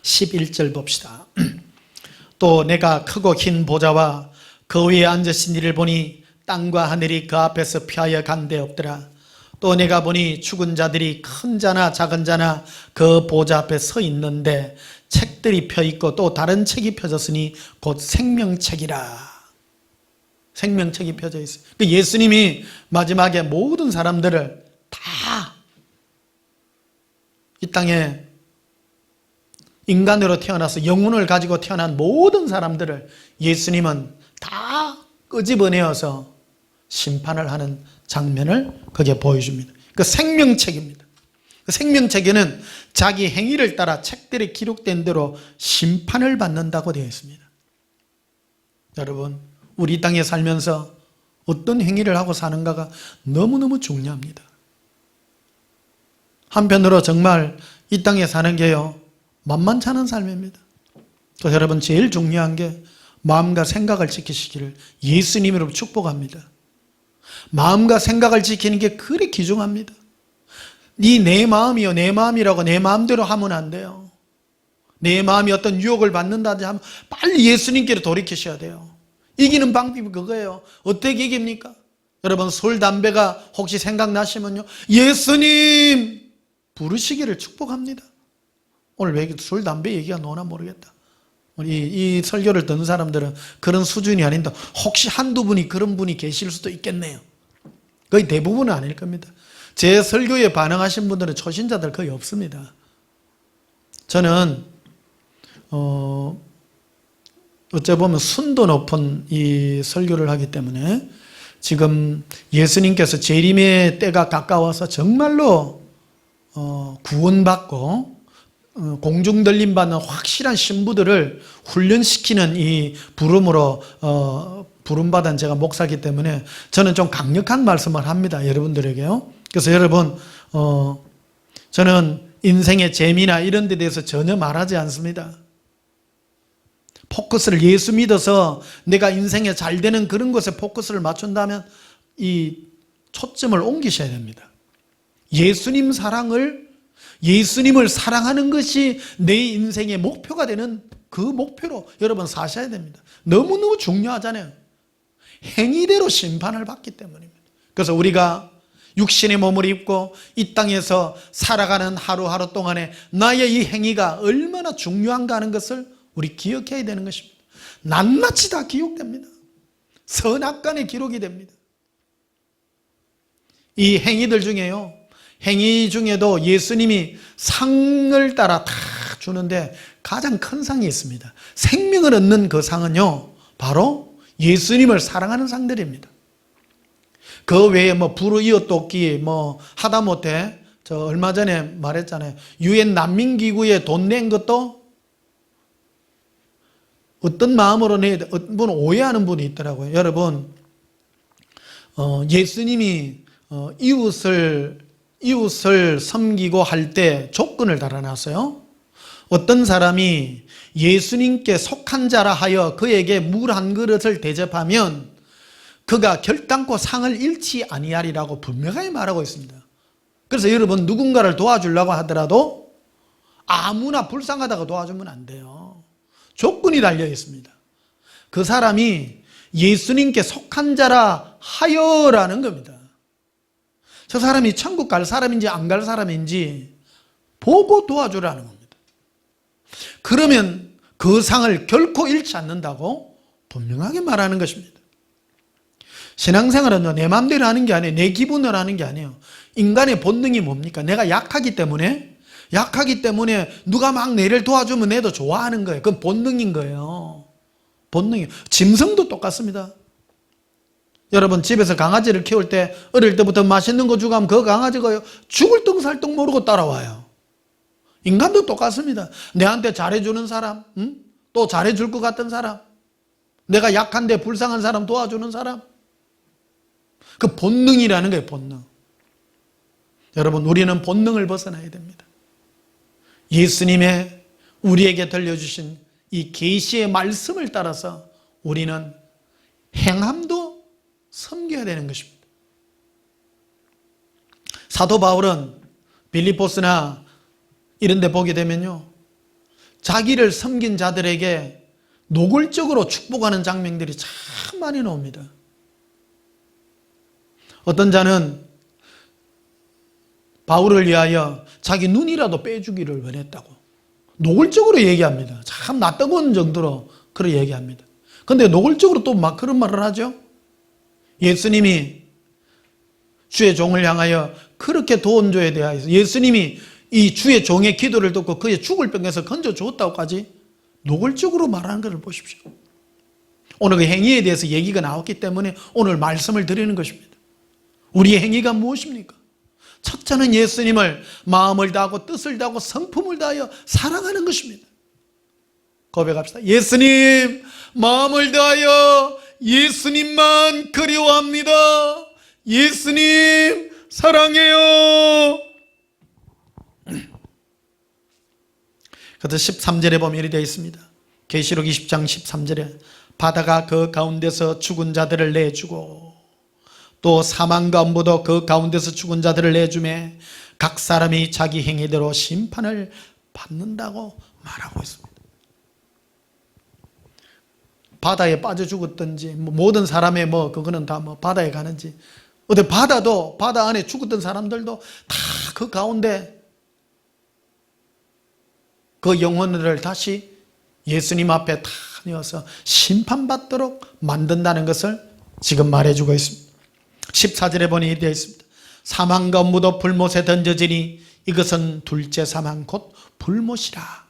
11절 봅시다. 또 내가 크고 긴 보좌와 그 위에 앉으신 이를 보니 땅과 하늘이 그 앞에서 피하여 간데 없더라. 또 내가 보니 죽은 자들이 큰 자나 작은 자나 그 보좌 앞에 서 있는데 책들이 펴 있고 또 다른 책이 펴졌으니 곧 생명책이라. 생명책이 펴져 있어요. 예수님이 마지막에 모든 사람들을 다 이 땅에 인간으로 태어나서 영혼을 가지고 태어난 모든 사람들을 예수님은 다 끄집어내어서 심판을 하는 장면을 거기에 보여줍니다. 그 생명책입니다. 그 생명책에는 자기 행위를 따라 책들이 기록된 대로 심판을 받는다고 되어 있습니다. 여러분, 우리 땅에 살면서 어떤 행위를 하고 사는가가 너무너무 중요합니다. 한편으로 정말 이 땅에 사는 게요, 만만치 않은 삶입니다. 또 여러분, 제일 중요한 게 마음과 생각을 지키시기를 예수님으로 축복합니다. 마음과 생각을 지키는 게 그리 귀중합니다. 내 마음이요, 내 마음이라고 내 마음대로 하면 안 돼요. 내 마음이 어떤 유혹을 받는다든지 하면 빨리 예수님께로 돌이키셔야 돼요. 이기는 방법이 그거예요. 어떻게 이깁니까? 여러분, 술, 담배가 혹시 생각나시면요, 예수님 부르시기를 축복합니다. 오늘 왜 술, 담배 얘기가 나오나 모르겠다. 이 설교를 듣는 사람들은 그런 수준이 아닌데 혹시 한두 분이 그런 분이 계실 수도 있겠네요. 거의 대부분은 아닐 겁니다. 제 설교에 반응하신 분들은 초신자들 거의 없습니다. 저는 어째 보면 순도 높은 이 설교를 하기 때문에 지금 예수님께서 재림의 때가 가까워서 정말로 구원받고 공중들림 받는 확실한 신부들을 훈련시키는 이 부름으로 부름받은 제가 목사이기 때문에 저는 좀 강력한 말씀을 합니다. 여러분들에게요. 그래서 여러분, 저는 인생의 재미나 이런 데 대해서 전혀 말하지 않습니다. 포커스를 예수 믿어서 내가 인생에 잘 되는 그런 것에 포커스를 맞춘다면 이 초점을 옮기셔야 됩니다. 예수님을 사랑하는 것이 내 인생의 목표가 되는 그 목표로 여러분 사셔야 됩니다. 너무너무 중요하잖아요. 행위대로 심판을 받기 때문입니다. 그래서 우리가 육신의 몸을 입고 이 땅에서 살아가는 하루하루 동안에 나의 이 행위가 얼마나 중요한가 하는 것을 우리 기억해야 되는 것입니다. 낱낱이 다 기록됩니다. 선악간에 기록이 됩니다. 이 행위들 중에요, 행위 중에도 예수님이 상을 따라 다 주는데 가장 큰 상이 있습니다. 생명을 얻는 그 상은요, 바로 예수님을 사랑하는 상들입니다. 그 외에 불이웃돕기 하다못해 저 얼마 전에 말했잖아요. 유엔 난민기구에 돈 낸 것도 어떤 마음으로 내야 돼? 어떤 분은 오해하는 분이 있더라고요. 여러분, 예수님이 이웃을 섬기고 할 때 조건을 달아놨어요. 어떤 사람이 예수님께 속한 자라 하여 그에게 물 한 그릇을 대접하면 그가 결단코 상을 잃지 아니하리라고 분명하게 말하고 있습니다. 그래서 여러분, 누군가를 도와주려고 하더라도 아무나 불쌍하다고 도와주면 안 돼요. 조건이 달려 있습니다. 그 사람이 예수님께 속한 자라 하여라는 겁니다. 저 사람이 천국 갈 사람인지 안 갈 사람인지 보고 도와주라는 겁니다. 그러면 그 상을 결코 잃지 않는다고 분명하게 말하는 것입니다. 신앙생활은 내 마음대로 하는 게 아니에요. 내 기분으로 하는 게 아니에요. 인간의 본능이 뭡니까? 내가 약하기 때문에 누가 막 내를 도와주면 내도 좋아하는 거예요. 그건 본능인 거예요. 본능이에요. 짐승도 똑같습니다. 여러분, 집에서 강아지를 키울 때 어릴 때부터 맛있는 거 주고 하면 그 강아지가 죽을 똥살똥 모르고 따라와요. 인간도 똑같습니다. 내한테 잘해주는 사람, 또 잘해줄 것 같은 사람, 내가 약한데 불쌍한 사람 도와주는 사람, 그 본능이라는 거예요. 본능. 여러분, 우리는 본능을 벗어나야 됩니다. 예수님의 우리에게 들려주신 이 계시의 말씀을 따라서 우리는 행함도 섬겨야 되는 것입니다. 사도 바울은 빌립보스나 이런 데 보게 되면요, 자기를 섬긴 자들에게 노골적으로 축복하는 장면들이 참 많이 나옵니다. 어떤 자는 바울을 위하여 자기 눈이라도 빼주기를 원했다고 노골적으로 얘기합니다. 참 낯뜨거운 정도로 그렇게 얘기합니다. 그런데 노골적으로 또 막 그런 말을 하죠. 예수님이 주의 종을 향하여 그렇게 도운 죄에 대하여서 예수님이 이 주의 종의 기도를 듣고 그의 죽을 병에서 건져주었다고까지 노골적으로 말하는 것을 보십시오. 오늘 그 행위에 대해서 얘기가 나왔기 때문에 오늘 말씀을 드리는 것입니다. 우리의 행위가 무엇입니까? 첫째는 예수님을 마음을 다하고 뜻을 다하고 성품을 다하여 사랑하는 것입니다. 고백합시다. 예수님, 마음을 다하여 예수님만 그리워합니다. 예수님, 사랑해요. 그래서 13절에 보면 이렇게 되어 있습니다. 계시록 20장 13절에 바다가 그 가운데서 죽은 자들을 내주고 또 사망과 엄부도 그 가운데서 죽은 자들을 내주매 각 사람이 자기 행위대로 심판을 받는다고 말하고 있습니다. 바다에 빠져 죽었든지 모든 사람의 그거는 다 바다에 가는지 어디 바다도 바다 안에 죽었던 사람들도 다 그 가운데 그 영혼들을 다시 예수님 앞에 다 내어서 심판받도록 만든다는 것을 지금 말해주고 있습니다. 14절에 보니 이렇게 되어 있습니다. 사망과 엄무도 불못에 던져지니 이것은 둘째 사망 곧 불못이라.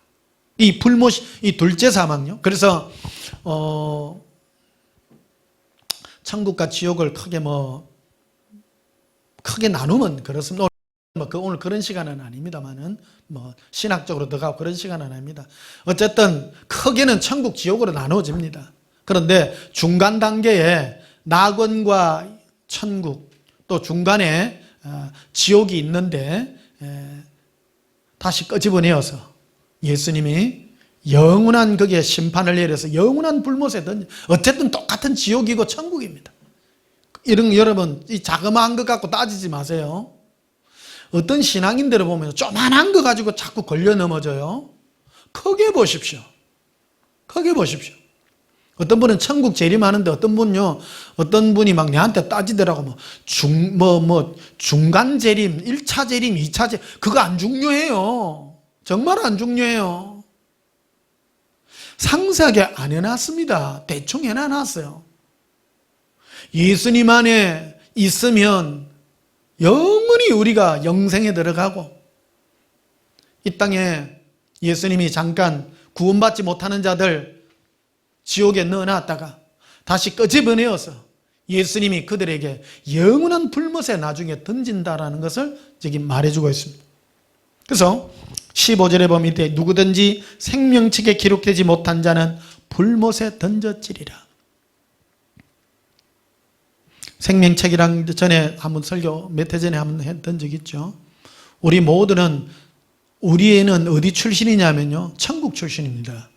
이 불못, 이 둘째 사망요. 그래서 천국과 지옥을 크게 나누면 그렇습니다. 오늘 그런 시간은 아닙니다만은 신학적으로 들어가고 그런 시간은 아닙니다. 어쨌든 크게는 천국 지옥으로 나누어집니다. 그런데 중간 단계에 낙원과 천국 또 중간에 지옥이 있는데 다시 끄집어내어서 예수님이 영원한 거기에 심판을 내려서 영원한 불못에 던져 어쨌든 똑같은 지옥이고 천국입니다. 이런 거 여러분 이 자그마한 것 갖고 따지지 마세요. 어떤 신앙인들을 보면 조만한 거 가지고 자꾸 걸려 넘어져요. 크게 보십시오. 크게 보십시오. 어떤 분은 천국 재림하는데 어떤 분이 막 내한테 따지더라고. 중간 재림, 1차 재림, 2차 재림. 그거 안 중요해요. 정말 안 중요해요. 상세하게 안 해놨습니다. 대충 해놨어요. 예수님 안에 있으면 영원히 우리가 영생에 들어가고 이 땅에 예수님이 잠깐 구원받지 못하는 자들 지옥에 넣어놨다가 다시 끄집어내어서 예수님이 그들에게 영원한 불못에 나중에 던진다라는 것을 지금 말해주고 있습니다. 그래서 15절에 보면 이때 누구든지 생명책에 기록되지 못한 자는 불못에 던져지리라. 생명책이랑 전에 한번 설교 몇 해 전에 한번 했던 적 있죠. 우리 모두는 우리는 어디 출신이냐면요 천국 출신입니다.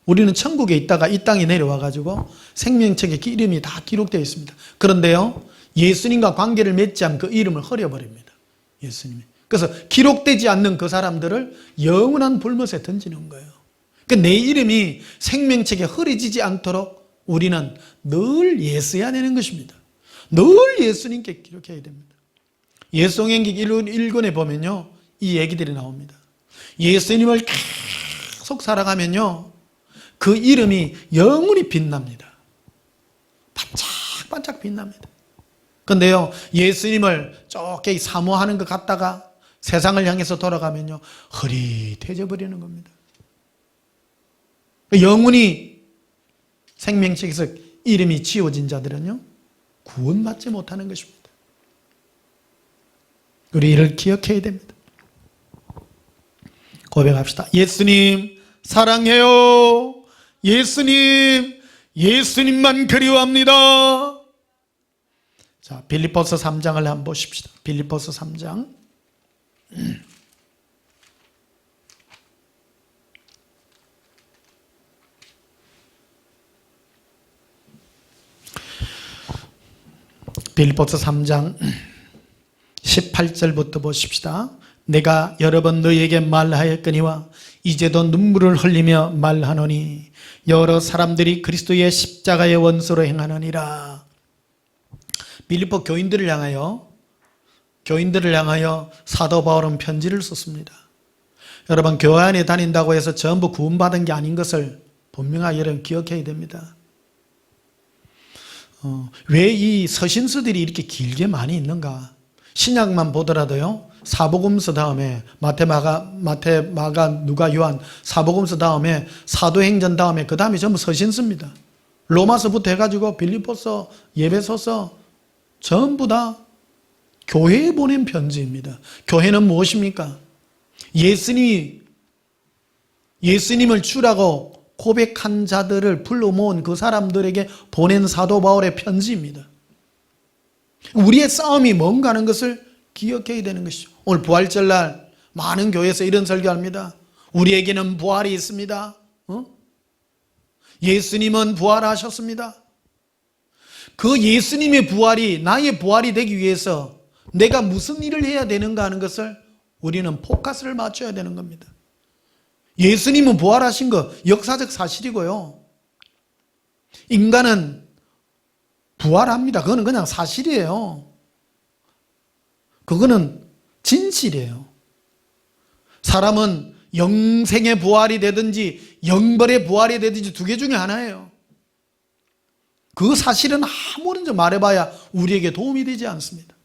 우리는 천국에 있다가 이 땅에 내려와 가지고 생명책에 이름이 다 기록되어 있습니다. 그런데요 예수님과 관계를 맺지 않으면 그 이름을 흐려버립니다. 예수님이. 그래서 기록되지 않는 그 사람들을 영원한 불못에 던지는 거예요. 그러니까 내 이름이 생명책에 흐려지지 않도록 우리는 늘 예수해야 되는 것입니다. 늘 예수님께 기록해야 됩니다. 예수행기 1권에 보면요 이 얘기들이 나옵니다. 예수님을 계속 살아가면요 그 이름이 영원히 빛납니다. 반짝반짝 빛납니다. 그런데요 예수님을 쪼개 사모하는 것 같다가 세상을 향해서 돌아가면요 흐릿해져 버리는 겁니다. 영원히 생명책에서 이름이 지워진 자들은요 구원받지 못하는 것입니다. 우리 이를 기억해야 됩니다. 고백합시다. 예수님 사랑해요. 예수님만 그리워합니다. 자, 빌립보서 3장을 한번 보십시다. 빌립보서 3장. 빌립보서 3장 18절부터 보십시다. 내가 여러 번 너희에게 말하였거니와 이제도 눈물을 흘리며 말하노니 여러 사람들이 그리스도의 십자가의 원수로 행하느니라. 빌립보 교인들을 향하여 사도 바울은 편지를 썼습니다. 여러분, 교회 안에 다닌다고 해서 전부 구원받은 게 아닌 것을 분명하게 여러분 기억해야 됩니다. 왜 이 서신서들이 이렇게 길게 많이 있는가? 신약만 보더라도요, 사복음서 다음에 마태, 마가, 누가, 요한, 사복음서 다음에 사도행전 다음에 그 다음에 전부 서신서입니다. 로마서부터 해가지고 빌립보서, 예배소서 전부 다 교회에 보낸 편지입니다. 교회는 무엇입니까? 예수님을 주라고 고백한 자들을 불러 모은 그 사람들에게 보낸 사도 바울의 편지입니다. 우리의 싸움이 뭔가 하는 것을 기억해야 되는 것이죠. 오늘 부활절날 많은 교회에서 이런 설교합니다. 우리에게는 부활이 있습니다. 예수님은 부활하셨습니다. 그 예수님의 부활이 나의 부활이 되기 위해서 내가 무슨 일을 해야 되는가 하는 것을 우리는 포커스를 맞춰야 되는 겁니다. 예수님은 부활하신 거 역사적 사실이고요. 인간은 부활합니다. 그거는 그냥 사실이에요. 그거는 진실이에요. 사람은 영생의 부활이 되든지 영벌의 부활이 되든지 두 개 중에 하나예요. 그 사실은 아무런 말해봐야 우리에게 도움이 되지 않습니다.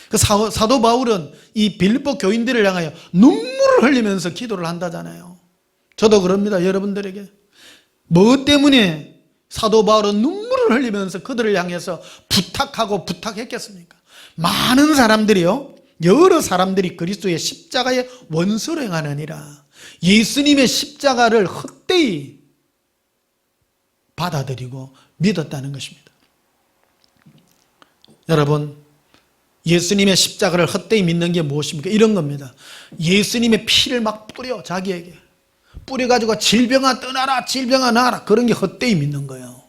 그 사도 바울은 이 빌립보 교인들을 향하여 눈물을 흘리면서 기도를 한다잖아요. 저도 그럽니다. 여러분들에게 뭐 때문에 사도 바울은 눈물을 흘리면서 그들을 향해서 부탁했겠습니까? 많은 사람들이요, 여러 사람들이 그리스도의 십자가의 원수를 행하느니라 예수님의 십자가를 헛되이 받아들이고 믿었다는 것입니다. 여러분, 예수님의 십자가를 헛되이 믿는 게 무엇입니까? 이런 겁니다. 예수님의 피를 막 뿌려, 자기에게 뿌려가지고 질병아 떠나라, 질병아 나라, 그런 게 헛되이 믿는 거예요.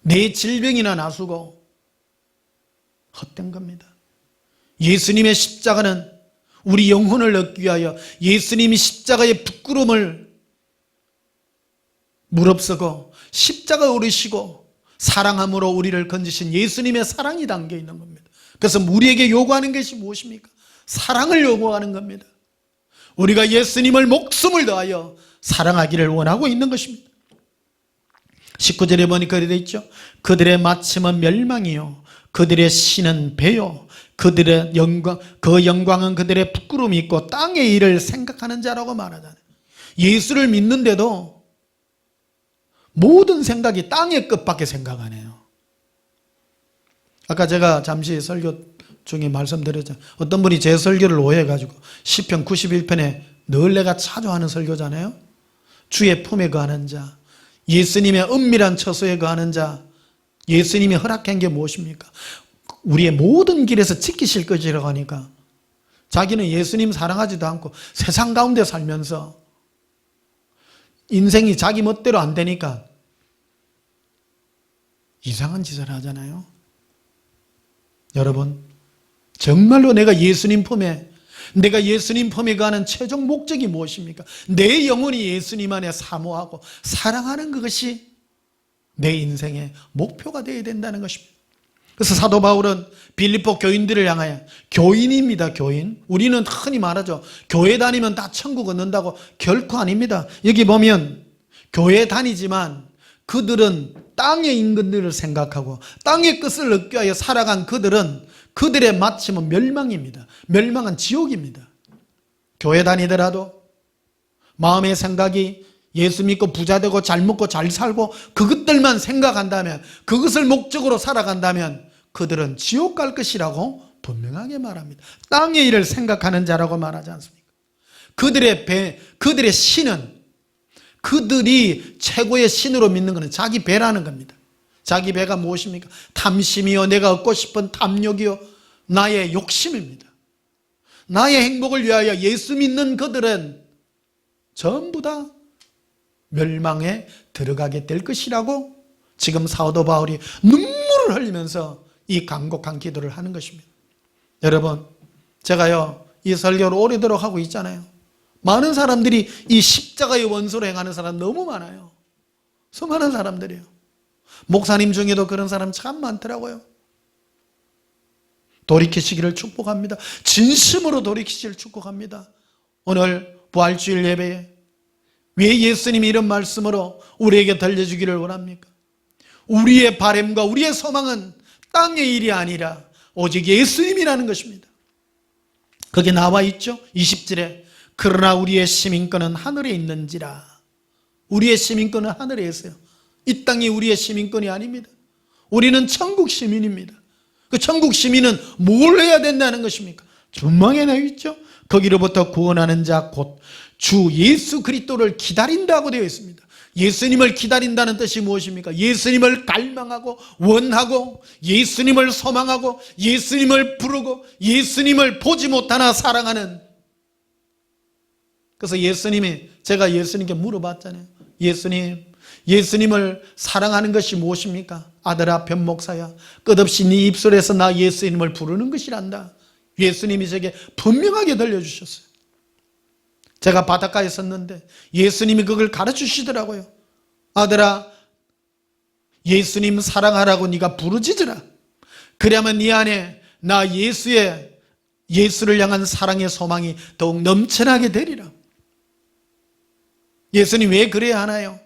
내 질병이나 나수고 헛된 겁니다. 예수님의 십자가는 우리 영혼을 얻기 위하여 예수님이 십자가의 부끄러움을 무릅쓰고 십자가 오르시고 사랑함으로 우리를 건지신 예수님의 사랑이 담겨 있는 겁니다. 그래서 우리에게 요구하는 것이 무엇입니까? 사랑을 요구하는 겁니다. 우리가 예수님을 목숨을 다하여 사랑하기를 원하고 있는 것입니다. 19절에 보니까 그렇게 되어 있죠. 그들의 마침은 멸망이요 그들의 신은 배요 그들의 영광, 그 영광은 그들의 부끄러움이 있고 땅의 일을 생각하는 자라고 말하잖아요. 예수를 믿는데도 모든 생각이 땅의 끝밖에 생각 안 해요. 아까 제가 잠시 설교 중에 말씀드렸잖아요. 어떤 분이 제 설교를 오해해가지고 시편 91편에 늘 내가 자주 하는 설교잖아요. 주의 품에 거하는 자, 예수님의 은밀한 처소에 거하는 자, 예수님이 허락한 게 무엇입니까? 우리의 모든 길에서 지키실 것이라고 하니까 자기는 예수님 사랑하지도 않고 세상 가운데 살면서 인생이 자기 멋대로 안 되니까 이상한 짓을 하잖아요. 여러분, 정말로 내가 예수님 품에 가는 최종 목적이 무엇입니까? 내 영혼이 예수님 안에 사모하고 사랑하는 그것이 내 인생의 목표가 되어야 된다는 것입니다. 그래서 사도 바울은 빌립보 교인들을 향하여, 교인입니다, 교인. 우리는 흔히 말하죠. 교회 다니면 다 천국 얻는다고. 결코 아닙니다. 여기 보면 교회 다니지만 그들은 땅의 인근들을 생각하고 땅의 끝을 얻기 위하여 살아간 그들의 마침은 멸망입니다. 멸망은 지옥입니다. 교회 다니더라도 마음의 생각이 예수 믿고 부자 되고 잘 먹고 잘 살고 그것들만 생각한다면, 그것을 목적으로 살아간다면 그들은 지옥 갈 것이라고 분명하게 말합니다. 땅의 일을 생각하는 자라고 말하지 않습니까? 그들의 신은, 그들이 최고의 신으로 믿는 것은 자기 배라는 겁니다. 자기 배가 무엇입니까? 탐심이요, 내가 얻고 싶은 탐욕이요, 나의 욕심입니다. 나의 행복을 위하여 예수 믿는 그들은 전부 다 멸망에 들어가게 될 것이라고 지금 사도 바울이 눈물을 흘리면서 이 간곡한 기도를 하는 것입니다. 여러분, 제가요 이 설교를 오래도록 하고 있잖아요. 많은 사람들이 이 십자가의 원수로 행하는 사람 너무 많아요. 수많은 사람들이요. 목사님 중에도 그런 사람 참 많더라고요. 돌이키시기를 축복합니다. 진심으로 돌이키시기를 축복합니다. 오늘 부활주일 예배에 왜 예수님이 이런 말씀으로 우리에게 들려주기를 원합니까? 우리의 바람과 우리의 소망은 땅의 일이 아니라 오직 예수님이라는 것입니다. 거기에 나와 있죠. 20절에 그러나 우리의 시민권은 하늘에 있는지라. 우리의 시민권은 하늘에 있어요. 이 땅이 우리의 시민권이 아닙니다. 우리는 천국 시민입니다. 그 천국 시민은 뭘 해야 된다는 것입니까? 전망에 나와 있죠. 거기로부터 구원하는 자 곧 주 예수 그리스도를 기다린다고 되어 있습니다. 예수님을 기다린다는 뜻이 무엇입니까? 예수님을 갈망하고 원하고 예수님을 소망하고 예수님을 부르고 예수님을 보지 못하나 사랑하는. 그래서 제가 예수님께 물어봤잖아요. 예수님을 사랑하는 것이 무엇입니까? 아들아 변목사야 끝없이 네 입술에서 나 예수님을 부르는 것이란다. 예수님이 제게 분명하게 들려주셨어요. 제가 바닷가에 섰는데 예수님이 그걸 가르치시더라고요. 아들아 예수님 사랑하라고 네가 부르짖으라. 그러면 네 안에 나 예수를 향한 사랑의 소망이 더욱 넘쳐나게 되리라. 예수님 왜 그래야 하나요?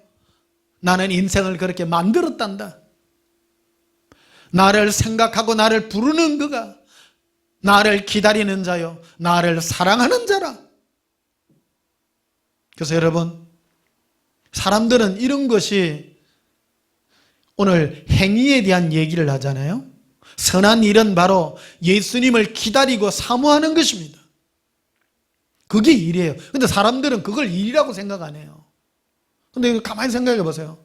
나는 인생을 그렇게 만들었단다. 나를 생각하고 나를 부르는 그가 나를 기다리는 자요 나를 사랑하는 자라. 그래서 여러분, 사람들은 이런 것이 오늘 행위에 대한 얘기를 하잖아요. 선한 일은 바로 예수님을 기다리고 사모하는 것입니다. 그게 일이에요. 근데 사람들은 그걸 일이라고 생각 안 해요. 근데 가만히 생각해 보세요.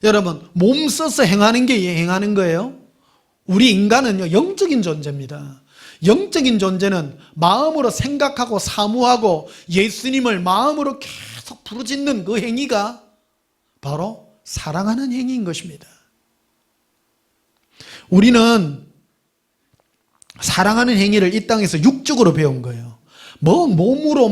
여러분, 몸 써서 행하는 게 행하는 거예요. 우리 인간은요, 영적인 존재입니다. 영적인 존재는 마음으로 생각하고 사모하고 예수님을 마음으로 계속 부르짖는 그 행위가 바로 사랑하는 행위인 것입니다. 우리는 사랑하는 행위를 이 땅에서 육적으로 배운 거예요. 몸으로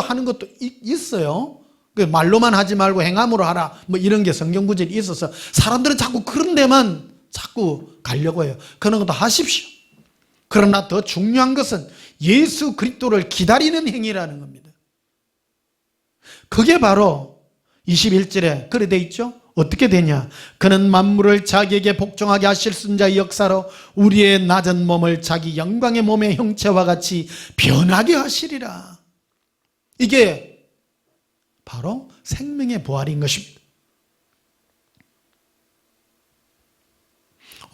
하는 것도 있어요. 말로만 하지 말고 행함으로 하라. 이런 게 성경 구절이 있어서 사람들은 자꾸 그런 데만 자꾸 가려고 해요. 그런 것도 하십시오. 그러나 더 중요한 것은 예수 그리스도를 기다리는 행위라는 겁니다. 그게 바로 21절에 그래 돼 있죠. 어떻게 되냐? 그는 만물을 자기에게 복종하게 하실 순자의 역사로 우리의 낮은 몸을 자기 영광의 몸의 형체와 같이 변하게 하시리라. 이게 바로 생명의 부활인 것입니다.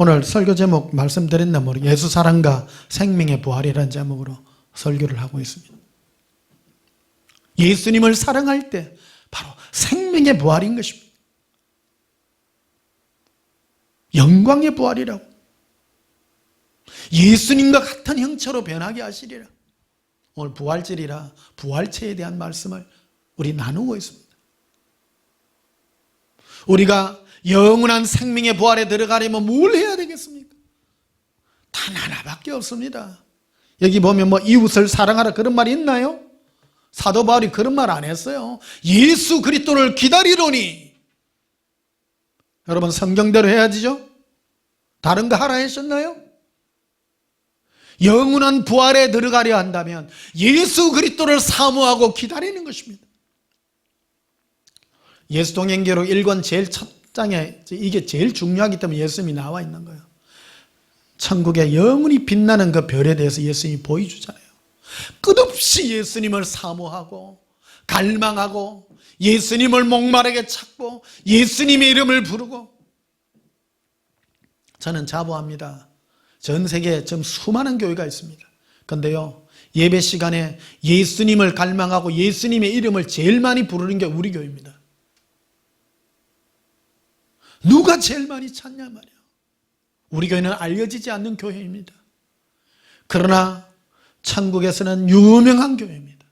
오늘 설교 제목 말씀드렸나 모르겠어요. 예수 사랑과 생명의 부활이라는 제목으로 설교를 하고 있습니다. 예수님을 사랑할 때 바로 생명의 부활인 것입니다. 영광의 부활이라고. 예수님과 같은 형체로 변하게 하시리라. 오늘 부활절이라 부활체에 대한 말씀을 우리 나누고 있습니다. 우리가 영원한 생명의 부활에 들어가려면 뭘 해야 되겠습니까? 단 하나밖에 없습니다. 여기 보면 이웃을 사랑하라 그런 말이 있나요? 사도 바울이 그런 말 안 했어요. 예수 그리스도를 기다리노니. 여러분 성경대로 해야지죠? 다른 거 하라 했었나요? 영원한 부활에 들어가려 한다면 예수 그리스도를 사모하고 기다리는 것입니다. 예수동행기록 1권 제일 첫 장에 이게 제일 중요하기 때문에 예수님이 나와 있는 거예요. 천국에 영원히 빛나는 그 별에 대해서 예수님이 보여주잖아요. 끝없이 예수님을 사모하고 갈망하고 예수님을 목마르게 찾고 예수님의 이름을 부르고. 저는 자부합니다. 전 세계에 지금 수많은 교회가 있습니다. 그런데요, 예배 시간에 예수님을 갈망하고 예수님의 이름을 제일 많이 부르는 게 우리 교회입니다. 누가 제일 많이 찾냐 말이야. 우리 교회는 알려지지 않는 교회입니다. 그러나 천국에서는 유명한 교회입니다.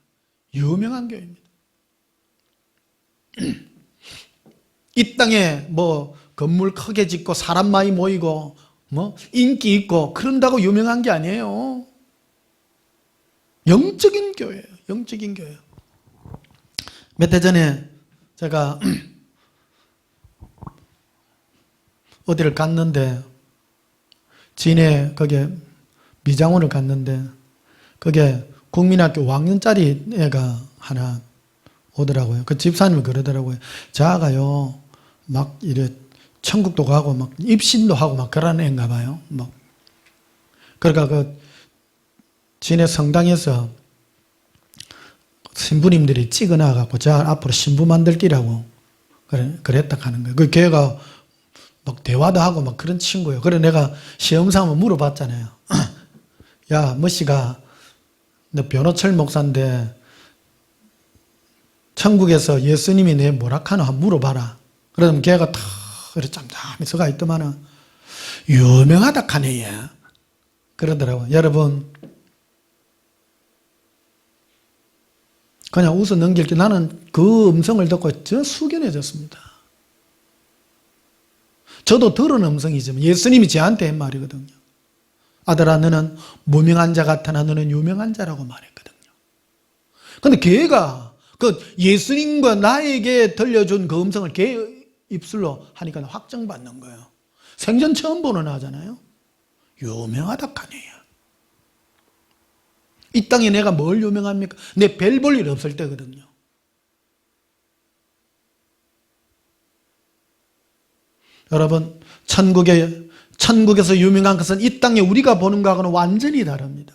유명한 교회입니다. 이 땅에 건물 크게 짓고 사람 많이 모이고 인기 있고 그런다고 유명한 게 아니에요. 영적인 교회예요. 영적인 교회예요. 몇 해 전에 제가 어디를 갔는데 진해 거기에 미장원을 갔는데 그게 국민학교 5학년짜리 애가 하나 오더라고요. 그 집사님이 그러더라고요. 자가요 막 이래 천국도 가고 막 입신도 하고 막 그러는 애인가 봐요. 막 그러니까 그 진해 성당에서 신부님들이 찍어놔갖고 저 앞으로 신부 만들기라고 그랬다 하는 거예요. 그 걔가 막 대화도 하고 막 그런 친구예요. 그래 내가 시험 삼아 물어봤잖아요. 야, 뭐씨가 너 변호철 목사인데 천국에서 예수님이 내 뭐라 카노 한번 물어봐라. 그러면 걔가 탁 이렇게 짬짬이 서가 있더만은 유명하다 카네 얘. 그러더라고요. 여러분 그냥 웃어 넘길 게 나는 그 음성을 듣고 저 숙연해졌습니다. 저도 들은 음성이지만 예수님이 저한테 한 말이거든요. 아들아 너는 무명한 자 같으나 너는 유명한 자라고 말했거든요. 근데 걔가 그 예수님과 나에게 들려준 그 음성을 걔 입술로 하니까 확정받는 거예요. 생전 처음 보는 아잖아요. 유명하다 카네요. 이 땅에 내가 뭘 유명합니까? 내 별 볼 일 없을 때거든요. 여러분, 천국에서 유명한 것은 이 땅에 우리가 보는 것하고는 완전히 다릅니다.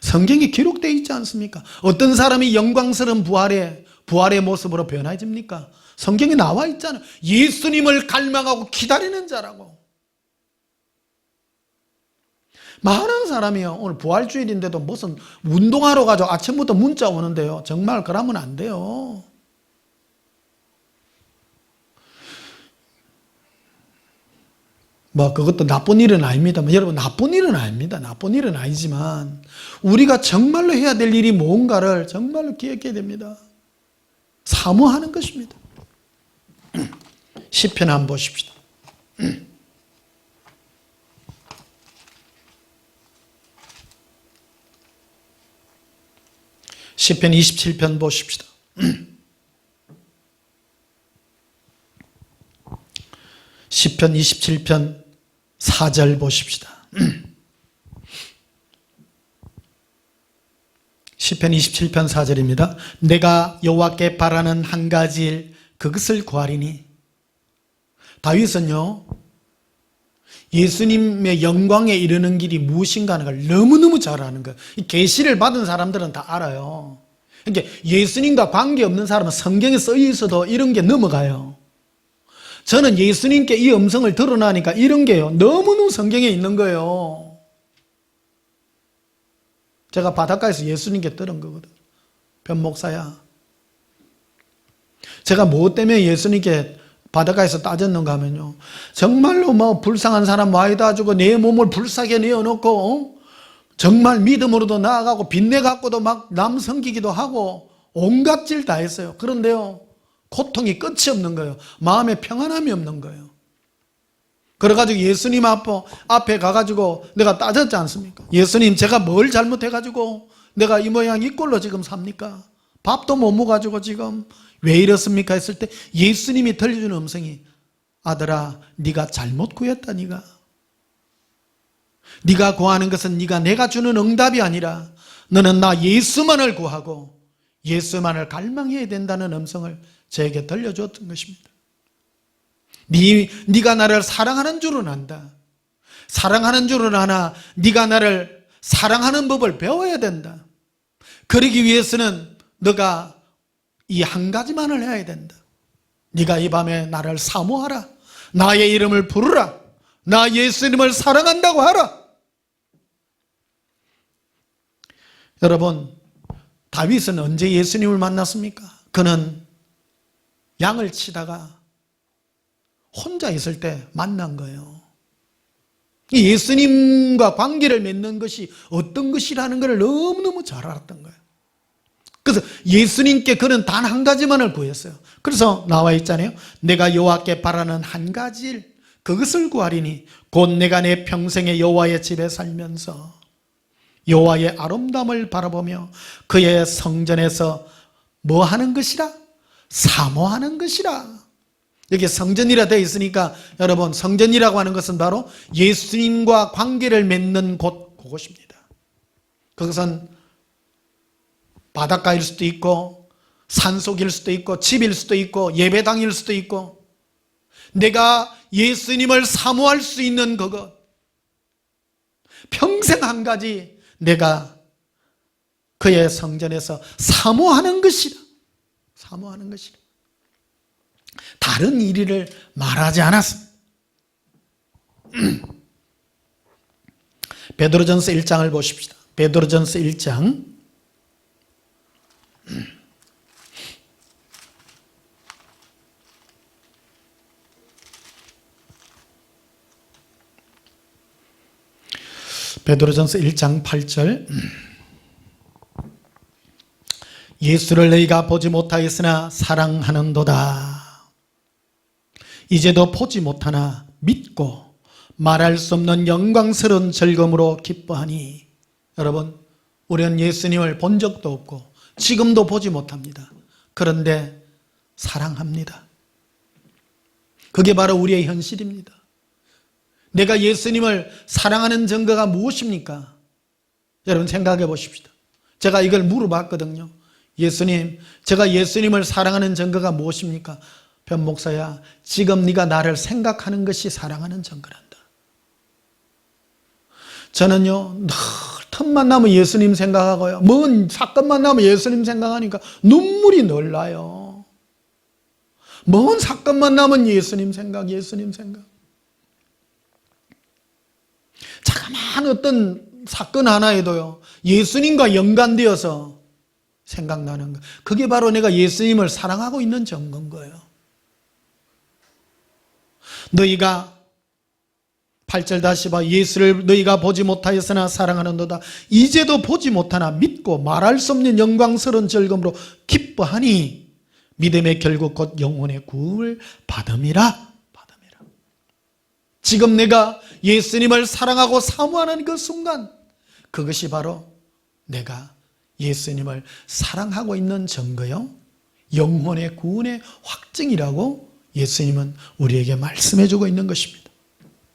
성경에 기록되어 있지 않습니까? 어떤 사람이 영광스러운 부활의 모습으로 변화해집니까? 성경에 나와 있잖아요. 예수님을 갈망하고 기다리는 자라고. 많은 사람이요. 오늘 부활주일인데도 무슨 운동하러 가죠. 아침부터 문자 오는데요. 정말 그러면 안 돼요. 뭐 그것도 나쁜 일은 아닙니다. 여러분 나쁜 일은 아닙니다. 나쁜 일은 아니지만 우리가 정말로 해야 될 일이 뭔가를 정말로 기억해야 됩니다. 사모하는 것입니다. 시편 한번 보십시다. 시편 27편 보십시다. 시편 27편 4절 보십시다. 시편 27편 4절입니다. 내가 여호와께 바라는 한 가지 일 그것을 구하리니. 다윗은요 예수님의 영광에 이르는 길이 무엇인가 하는 걸 너무너무 잘 아는 거예요. 이 계시를 받은 사람들은 다 알아요. 그러니까 예수님과 관계없는 사람은 성경에 써 있어도 이런 게 넘어가요. 저는 예수님께 이 음성을 드러나니까 이런 게요 너무너무 성경에 있는 거예요. 제가 바닷가에서 예수님께 들은 거거든요. 변목사야, 제가 무엇 때문에 예수님께 바닷가에서 따졌는가 하면요 정말로 뭐 불쌍한 사람 와이다 주고 내 몸을 불쌍하게 내어놓고 정말 믿음으로도 나아가고 빚내 갖고도 막 남 섬기기도 하고 온갖 질 다 했어요. 그런데요 고통이 끝이 없는 거예요. 마음에 평안함이 없는 거예요. 그래가지고 예수님 앞에 가가지고 내가 따졌지 않습니까? 예수님 제가 뭘 잘못해가지고 내가 이 모양 이 꼴로 지금 삽니까? 밥도 못 먹어가지고 지금 왜 이렇습니까? 했을 때 예수님이 들려주는 음성이 아들아 네가 잘못 구했다. 네가 구하는 것은 내가 주는 응답이 아니라 너는 나 예수만을 구하고 예수만을 갈망해야 된다는 음성을 저에게 들려줬던 것입니다. 네가 나를 사랑하는 줄은 안다. 사랑하는 줄은 아나 네가 나를 사랑하는 법을 배워야 된다. 그러기 위해서는 너가 이 한 가지만을 해야 된다. 네가 이 밤에 나를 사모하라. 나의 이름을 부르라. 나 예수님을 사랑한다고 하라. 여러분 다윗은 언제 예수님을 만났습니까? 그는 양을 치다가 혼자 있을 때 만난 거예요. 예수님과 관계를 맺는 것이 어떤 것이라는 걸 너무너무 잘 알았던 거예요. 그래서 예수님께 그는 단 한 가지만을 구했어요. 그래서 나와 있잖아요. 내가 여호와께 바라는 한 가지 일 그것을 구하리니 곧 내가 내 평생에 여호와의 집에 살면서 여호와의 아름다움을 바라보며 그의 성전에서 뭐 하는 것이라? 사모하는 것이라. 여기 성전이라 되어 있으니까 여러분, 성전이라고 하는 것은 바로 예수님과 관계를 맺는 곳, 그곳입니다. 그것은 바닷가일 수도 있고 산속일 수도 있고 집일 수도 있고 예배당일 수도 있고 내가 예수님을 사모할 수 있는 그것, 평생 한 가지 내가 그의 성전에서 사모하는 것이라. 사모하는 것이라. 다른 일을 말하지 않았습니다. 베드로전서 1장을 보십시다. 베드로전서 1장 베드로전서 1장 8절 예수를 너희가 보지 못하였으나 사랑하는도다. 이제도 보지 못하나 믿고 말할 수 없는 영광스러운 즐거움으로 기뻐하니. 여러분, 우리는 예수님을 본 적도 없고 지금도 보지 못합니다. 그런데 사랑합니다. 그게 바로 우리의 현실입니다. 내가 예수님을 사랑하는 증거가 무엇입니까? 여러분 생각해 보십시다. 제가 이걸 물어봤거든요. 예수님, 제가 예수님을 사랑하는 증거가 무엇입니까? 변 목사야, 지금 네가 나를 생각하는 것이 사랑하는 증거란다. 저는요, 늘 틈만 나면 예수님 생각하고요, 뭔 사건만 나면 예수님 생각하니까 눈물이 늘 나요. 뭔 사건만 나면 예수님 생각, 예수님 생각. 자그마한 어떤 사건 하나에도요, 예수님과 연관되어서 생각나는 것. 그게 바로 내가 예수님을 사랑하고 있는 증거인 거예요. 너희가 8절 다시 봐. 예수를 너희가 보지 못하였으나 사랑하는도다. 이제도 보지 못하나 믿고 말할 수 없는 영광스러운 즐거움으로 기뻐하니 믿음의 결국 곧 영혼의 구원을 받음이라. 지금 내가 예수님을 사랑하고 사모하는 그 순간, 그것이 바로 내가 예수님을 사랑하고 있는 증거요, 영혼의 구원의 확증이라고 예수님은 우리에게 말씀해 주고 있는 것입니다.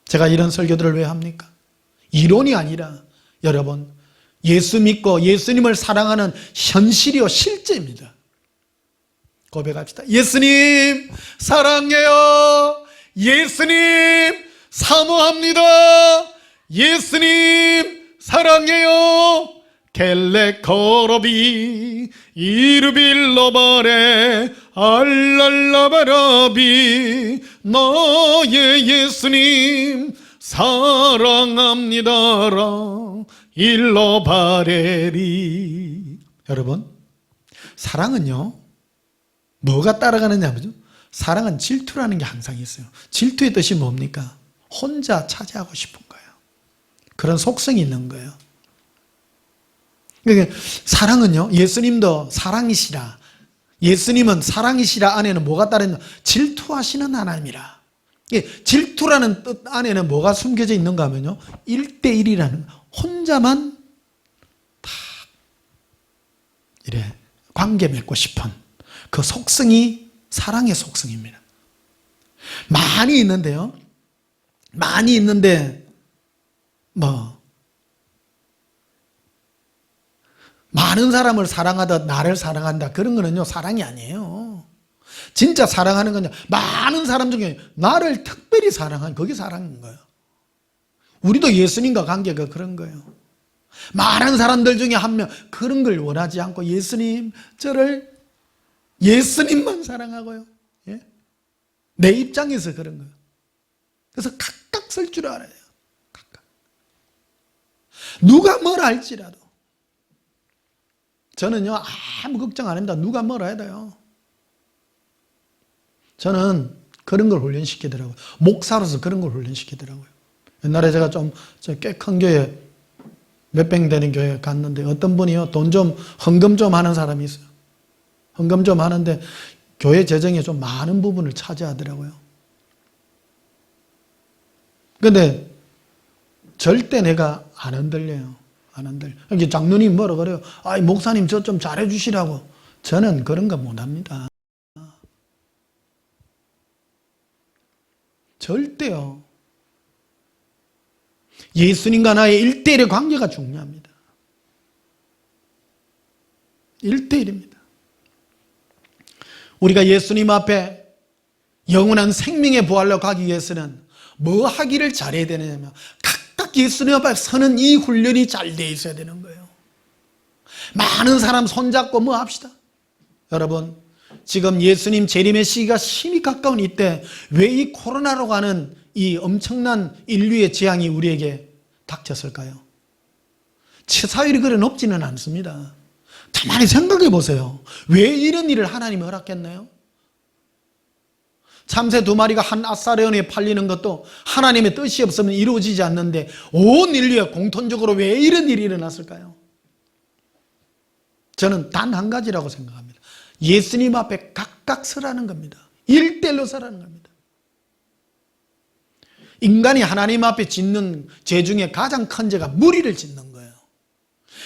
제가 이런 설교들을 왜 합니까? 이론이 아니라 여러분, 예수 믿고 예수님을 사랑하는 현실이요, 실제입니다. 고백합시다. 예수님 사랑해요. 예수님 사모합니다. 예수님 사랑해요. 켈레 코로비 이르빌로바레 알랄라바라비 너의 예수님 사랑합니다라 일로바레리. 여러분, 사랑은요, 뭐가 따라가느냐면요, 사랑은 질투라는 게 항상 있어요. 질투의 뜻이 뭡니까? 혼자 차지하고 싶은 거예요. 그런 속성이 있는 거예요. 그러니까 사랑은요, 예수님도 사랑이시라, 예수님은 사랑이시라 안에는 뭐가 따르냐? 질투하시는 하나님이라. 질투라는 뜻 안에는 뭐가 숨겨져 있는가 하면요, 1대1이라는, 혼자만 다 이래 관계 맺고 싶은 그 속성이 사랑의 속성입니다. 많이 있는데요, 많이 있는데 많은 사람을 사랑하다 나를 사랑한다, 그런 거는요 사랑이 아니에요. 진짜 사랑하는 건요, 많은 사람 중에 나를 특별히 사랑하는, 그게 사랑인 거예요. 우리도 예수님과 관계가 그런 거예요. 많은 사람들 중에 한 명, 그런 걸 원하지 않고 예수님, 저를 예수님만 사랑하고요, 예? 내 입장에서 그런 거예요. 그래서 각각 쓸 줄 알아요. 각각. 누가 뭘 할지라도. 저는요, 아무 걱정 안 합니다. 누가 뭘 해도요. 저는 그런 걸 훈련시키더라고요. 목사로서 그런 걸 훈련시키더라고요. 옛날에 제가 좀 꽤 큰 교회, 몇백 되는 교회 갔는데 어떤 분이요, 돈 좀, 헌금 좀 하는 사람이 있어요. 헌금 좀 하는데 교회 재정에 좀 많은 부분을 차지하더라고요. 근데 절대 내가 안 흔들려요. 안 흔들려. 이게 장로님 뭐라 그래요? 아이, 목사님 저 좀 잘해주시라고. 저는 그런 거 못합니다. 절대요. 예수님과 나의 1대1의 관계가 중요합니다. 1대1입니다. 우리가 예수님 앞에 영원한 생명의 부활로 가기 위해서는 뭐 하기를 잘해야 되느냐면 각각 예수님 앞에 서는 이 훈련이 잘 돼 있어야 되는 거예요. 많은 사람 손잡고 뭐 합시다. 여러분, 지금 예수님 재림의 시기가 심히 가까운 이때 왜 이 코로나로 가는 이 엄청난 인류의 재앙이 우리에게 닥쳤을까요? 치사율이 그래 높지는 않습니다. 가만히 생각해 보세요. 왜 이런 일을 하나님이 허락했나요? 참새 2마리가 한 아사레온에 팔리는 것도 하나님의 뜻이 없으면 이루어지지 않는데 온 인류에 공통적으로 왜 이런 일이 일어났을까요? 저는 단 한 가지라고 생각합니다. 예수님 앞에 각각 서라는 겁니다. 1대1로 서라는 겁니다. 인간이 하나님 앞에 짓는 죄 중에 가장 큰 죄가 무리를 짓는 거예요.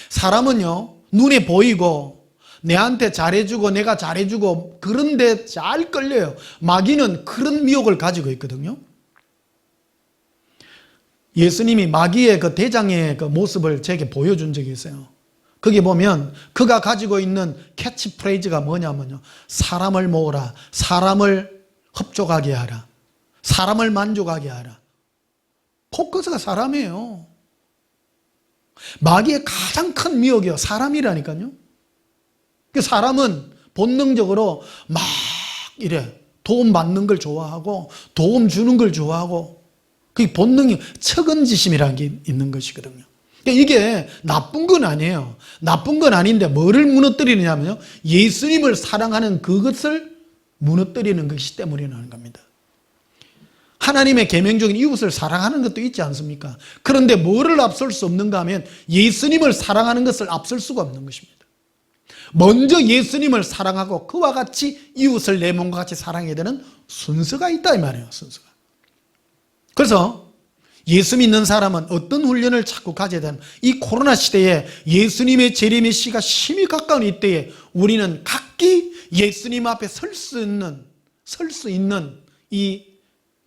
사람은요, 눈에 보이고 내한테 잘해주고 내가 잘해주고 그런데 잘 끌려요. 마귀는 그런 미혹을 가지고 있거든요. 예수님이 마귀의 그 대장의 그 모습을 제게 보여준 적이 있어요. 거기 보면 그가 가지고 있는 캐치프레이즈가 뭐냐면요, 사람을 모으라, 사람을 흡족하게 하라, 사람을 만족하게 하라. 포커스가 사람이에요. 마귀의 가장 큰 미혹이요, 사람이라니까요. 사람은 본능적으로 막 이래 도움 받는 걸 좋아하고 도움 주는 걸 좋아하고, 그게 본능이 측은지심이라는 게 있는 것이거든요. 이게 나쁜 건 아니에요. 나쁜 건 아닌데 뭐를 무너뜨리느냐면요, 예수님을 사랑하는 그것을 무너뜨리는 것이 때문이라는 겁니다. 하나님의 계명적인 이웃을 사랑하는 것도 있지 않습니까? 그런데 뭐를 앞설 수 없는가 하면 예수님을 사랑하는 것을 앞설 수가 없는 것입니다. 먼저 예수님을 사랑하고 그와 같이 이웃을 내 몸과 같이 사랑해야 되는 순서가 있다 이 말이에요. 순서가. 그래서 예수 믿는 사람은 어떤 훈련을 자꾸 가져야 되는, 이 코로나 시대에 예수님의 재림의 시가 심히 가까운 이때에 우리는 각기 예수님 앞에 설 수 있는 이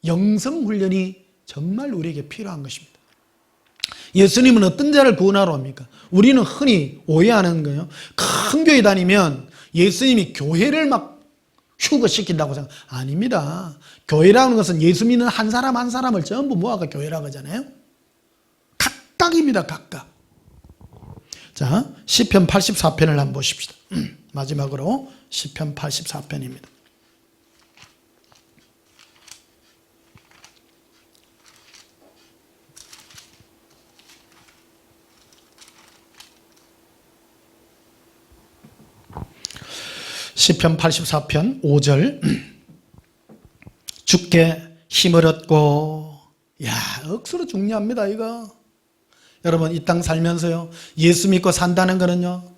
영성 훈련이 정말 우리에게 필요한 것입니다. 예수님은 어떤 자를 구원하러 옵니까? 우리는 흔히 오해하는 거예요. 큰 교회 다니면 예수님이 교회를 막 휴거시킨다고 생각. 아닙니다. 교회라는 것은 예수 믿는 한 사람 한 사람을 전부 모아가 교회라고 하잖아요. 각각입니다. 각각. 자, 시편 84편을 한번 보십시다. 마지막으로 시편 84편입니다. 시편 84편 5절. 주께 힘을 얻고, 야, 억수로 중요합니다 이거. 여러분, 이 땅 살면서요, 예수 믿고 산다는 거는요,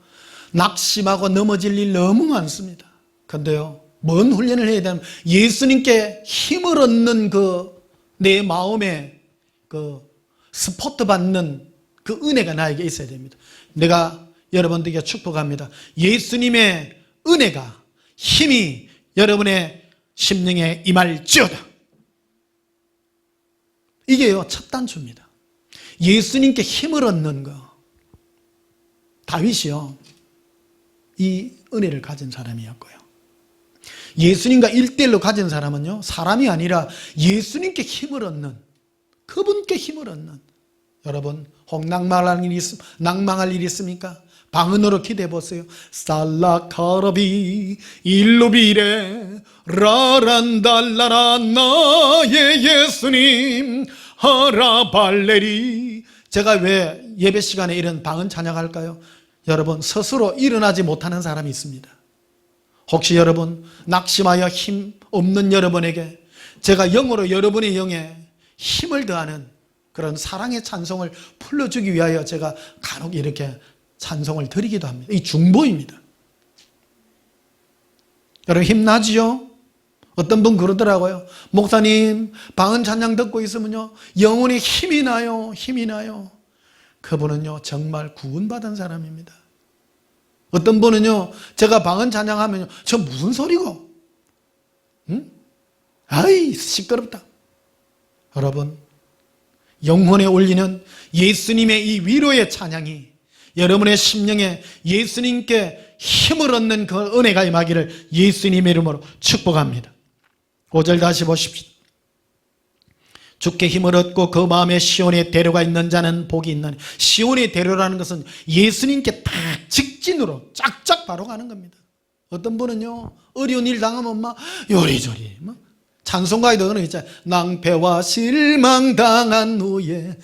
낙심하고 넘어질 일 너무 많습니다. 그런데요, 뭔 훈련을 해야 되냐면 예수님께 힘을 얻는 그 내 마음에 그 스포트 받는 그 은혜가 나에게 있어야 됩니다. 내가 여러분들에게 축복합니다. 예수님의 은혜가, 힘이 여러분의 심령에 임할지어다. 이게요, 첫 단추입니다. 예수님께 힘을 얻는 거. 다윗이요, 이 은혜를 가진 사람이었고요. 예수님과 1대1로 가진 사람은요, 사람이 아니라 예수님께 힘을 얻는, 그분께 힘을 얻는. 여러분, 혹 낭망할 일이 있습니까? 방언으로 기도해 보세요. 살라카라비 일루비레 라란달라라 나의 예수님 하라발레리. 제가 왜 예배 시간에 이런 방언 찬양할까요? 여러분, 스스로 일어나지 못하는 사람이 있습니다. 혹시 여러분 낙심하여 힘 없는 여러분에게 제가 영으로 여러분의 영에 힘을 더하는 그런 사랑의 찬송을 풀어주기 위하여 제가 간혹 이렇게 찬송을 드리기도 합니다. 이 중보입니다. 여러분, 힘나지요? 어떤 분 그러더라고요. 목사님, 방언 찬양 듣고 있으면요, 영혼에 힘이 나요. 힘이 나요. 그분은요, 정말 구원받은 사람입니다. 어떤 분은요, 제가 방언 찬양하면요, 저 무슨 소리고? 응? 아이, 시끄럽다. 여러분, 영혼에 올리는 예수님의 이 위로의 찬양이 여러분의 심령에 예수님께 힘을 얻는 그 은혜가 임하기를 예수님의 이름으로 축복합니다. 5절 다시 보십시오. 주께 힘을 얻고 그 마음에 시온의 대로가 있는 자는 복이 있나니. 시온의 대로라는 것은 예수님께 딱 직진으로 쫙쫙 바로 가는 겁니다. 어떤 분은요, 어려운 일 당하면 막 요리조리 막 찬송가에도 그런 거 있잖아요. 낭패와 실망 당한 후에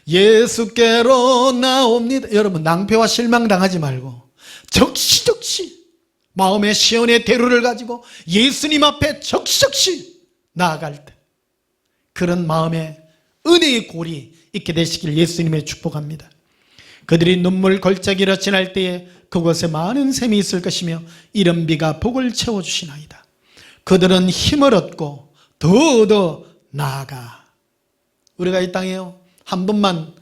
예수께로 나옵니다. 여러분, 낭패와 실망 당하지 말고 적시적시 마음의 시온의 대로를 가지고 예수님 앞에 적시적시 나아갈 때 그런 마음에 은혜의 골이 있게 되시길 예수님의 축복합니다. 그들이 눈물 걸작이라 지날 때에 그곳에 많은 샘이 있을 것이며 이른 비가 복을 채워주시나이다. 그들은 힘을 얻고 더 나아가. 우리가 이 땅에요, 한 번만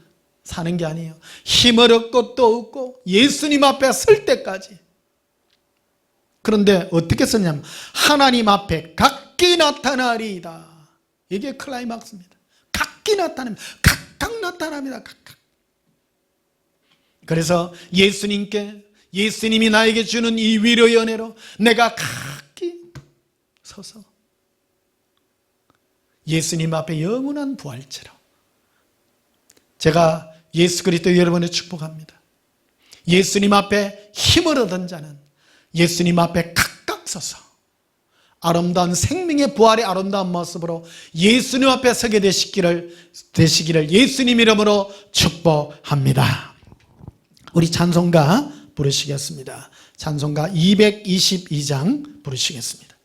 사는 게 아니에요. 힘을 얻고 또 얻고 예수님 앞에 설 때까지. 그런데 어떻게 썼냐면 하나님 앞에 각기 나타나리이다. 이게 클라이막스입니다. 각기 나타납니다. 각각 나타납니다. 각각. 그래서 예수님이 나에게 주는 이 위로의 은혜로 내가 각기 서서 예수님 앞에 영원한 부활체로 제가 예수 그리스도 여러분을 축복합니다. 예수님 앞에 힘을 얻은 자는 예수님 앞에 각각 서서 아름다운 생명의 부활의 아름다운 모습으로 예수님 앞에 서게 되시기를 예수님 이름으로 축복합니다. 우리 찬송가 부르시겠습니다. 찬송가 222장 부르시겠습니다.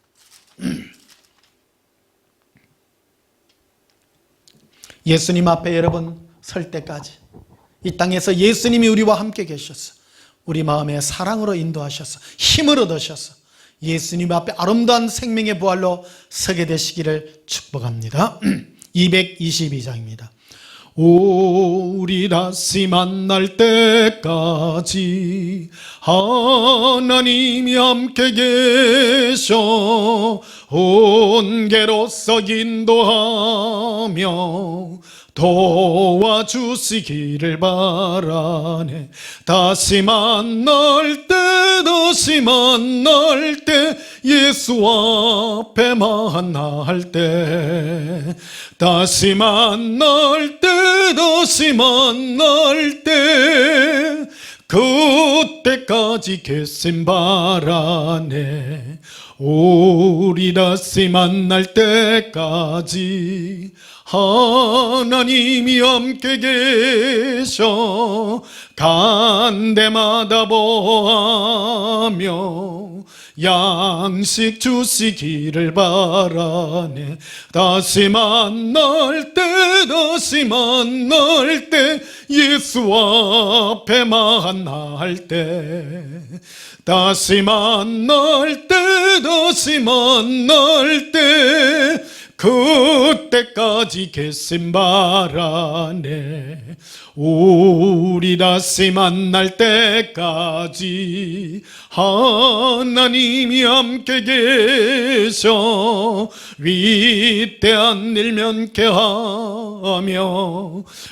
예수님 앞에 여러분 설 때까지 이 땅에서 예수님이 우리와 함께 계셔서 우리 마음에 사랑으로 인도하셔서 힘을 얻으셔서 예수님 앞에 아름다운 생명의 부활로 서게 되시기를 축복합니다. 222장입니다. 우리 다시 만날 때까지 하나님이 함께 계셔 온계로서 인도하며 도와주시기를 바라네. 다시 만날 때 예수 앞에 만날 때 다시 만날 때 그때까지 계신 바라네. 우리 다시 만날 때까지 하나님이 함께 계셔 간 데마다 보아며 양식 주시기를 바라네. 다시 만날 때 예수 앞에 만날 때 다시 만날 때 그때까지 계신 바라네. 우리 다시 만날 때까지 하나님이 함께 계셔 위대한 일 면케하며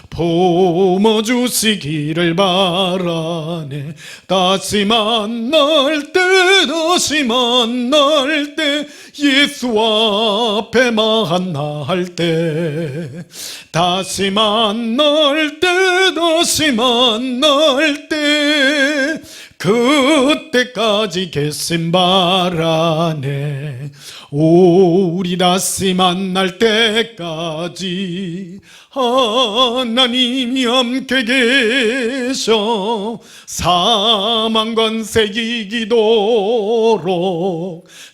품어주시기를 바라네. 다시 만날 때 예수 앞에 만날 때 다시 만날 때 그때까지 계신 바라네. 우리 다시 만날 때까지 하나님이 함께 계셔 사망 권세 이기도록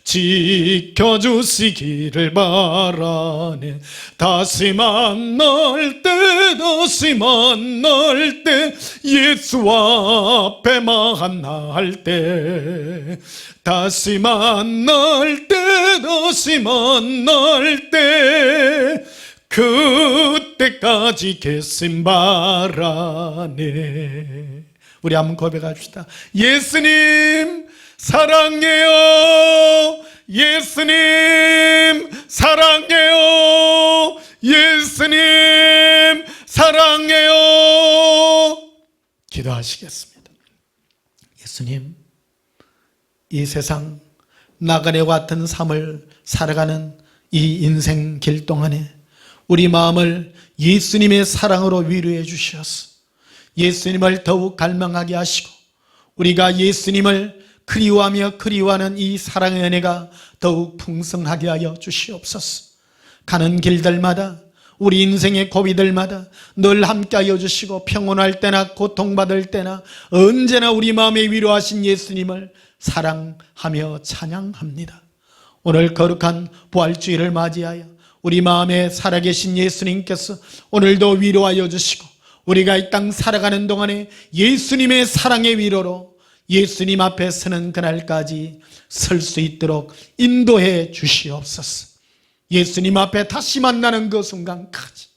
지켜주시기를 바라네. 다시 만날 때 예수 앞에 만날 때 다시 만날 때 그때까지 계신 바라네. 우리 한번 고백합시다. 예수님 사랑해요. 예수님 사랑해요. 예수님 기도하시겠습니다. 예수님, 이 세상 나그네 같은 삶을 살아가는 이 인생 길 동안에 우리 마음을 예수님의 사랑으로 위로해 주시옵소서. 예수님을 더욱 갈망하게 하시고 우리가 예수님을 그리워하며 그리워하는 이 사랑의 은혜가 더욱 풍성하게 하여 주시옵소서. 가는 길들마다 우리 인생의 고비들마다 늘 함께하여 주시고 평온할 때나 고통받을 때나 언제나 우리 마음에 위로하신 예수님을 사랑하며 찬양합니다. 오늘 거룩한 부활주일을 맞이하여 우리 마음에 살아계신 예수님께서 오늘도 위로하여 주시고 우리가 이 땅 살아가는 동안에 예수님의 사랑의 위로로 예수님 앞에 서는 그날까지 설 수 있도록 인도해 주시옵소서. 예수님 앞에 다시 만나는 그 순간까지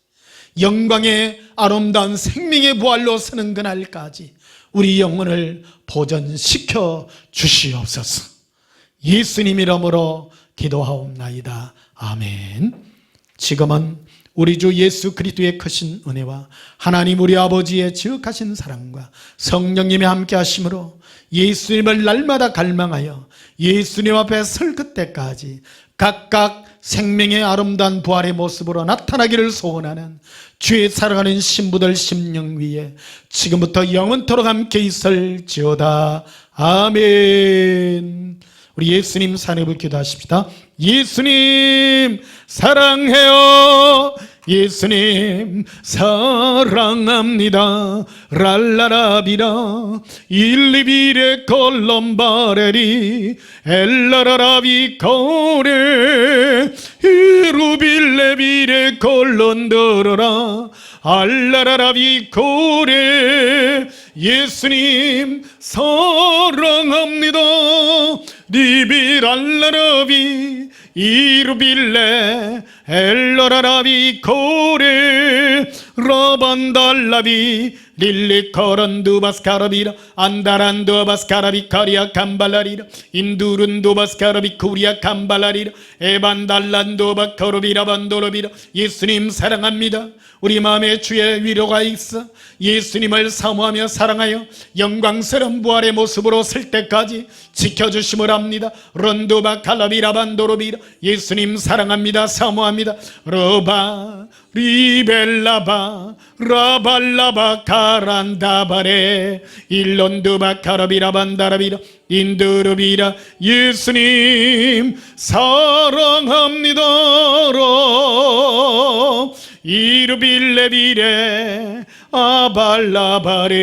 영광의 아름다운 생명의 부활로 서는 그날까지 우리 영혼을 보존시켜 주시옵소서. 예수님 이름으로 기도하옵나이다. 아멘. 지금은 우리 주 예수 그리스도의 크신 은혜와 하나님 우리 아버지의 지극하신 사랑과 성령님의 함께 하심으로 예수님을 날마다 갈망하여 예수님 앞에 설 그때까지 각각 생명의 아름다운 부활의 모습으로 나타나기를 소원하는 주의 살아가는 신부들 심령 위에 지금부터 영원토록 함께 있을지어다. 아멘. 우리 예수님 사랑을 기도하십시다. 예수님 사랑해요. 예수님 사랑합니다. 랄라라비라 일리비레 콜롬바레리 엘라라라비 코레 이루빌레비레 콜론더러라 알라라라비 코레 예수님 사랑합니다. 리비랄라라비 이루빌레 엘라라라비 코레 라반달라비 릴리코런두바스카라비라 안다란두바스카라비카리아 캄발라리라 인두룬두바스카라비 쿠리아 캄발라리라 에반달란두바코르비라 반도르비라 예수님 사랑합니다. 우리 마음에 주의 위로가 있어 예수님을 사모하며 사랑하여 영광스러운 부활의 모습으로 설 때까지 지켜주심을 합니다. 런두바칼라비라 반도르비라 예수님 사랑합니다. 사모합니다. 로바 리벨라바 라발라바 카란다바레 일론두바 카라비라 반다라비라 인두르비라 예수님 사랑합니다. 이르빌레비레 아발라바레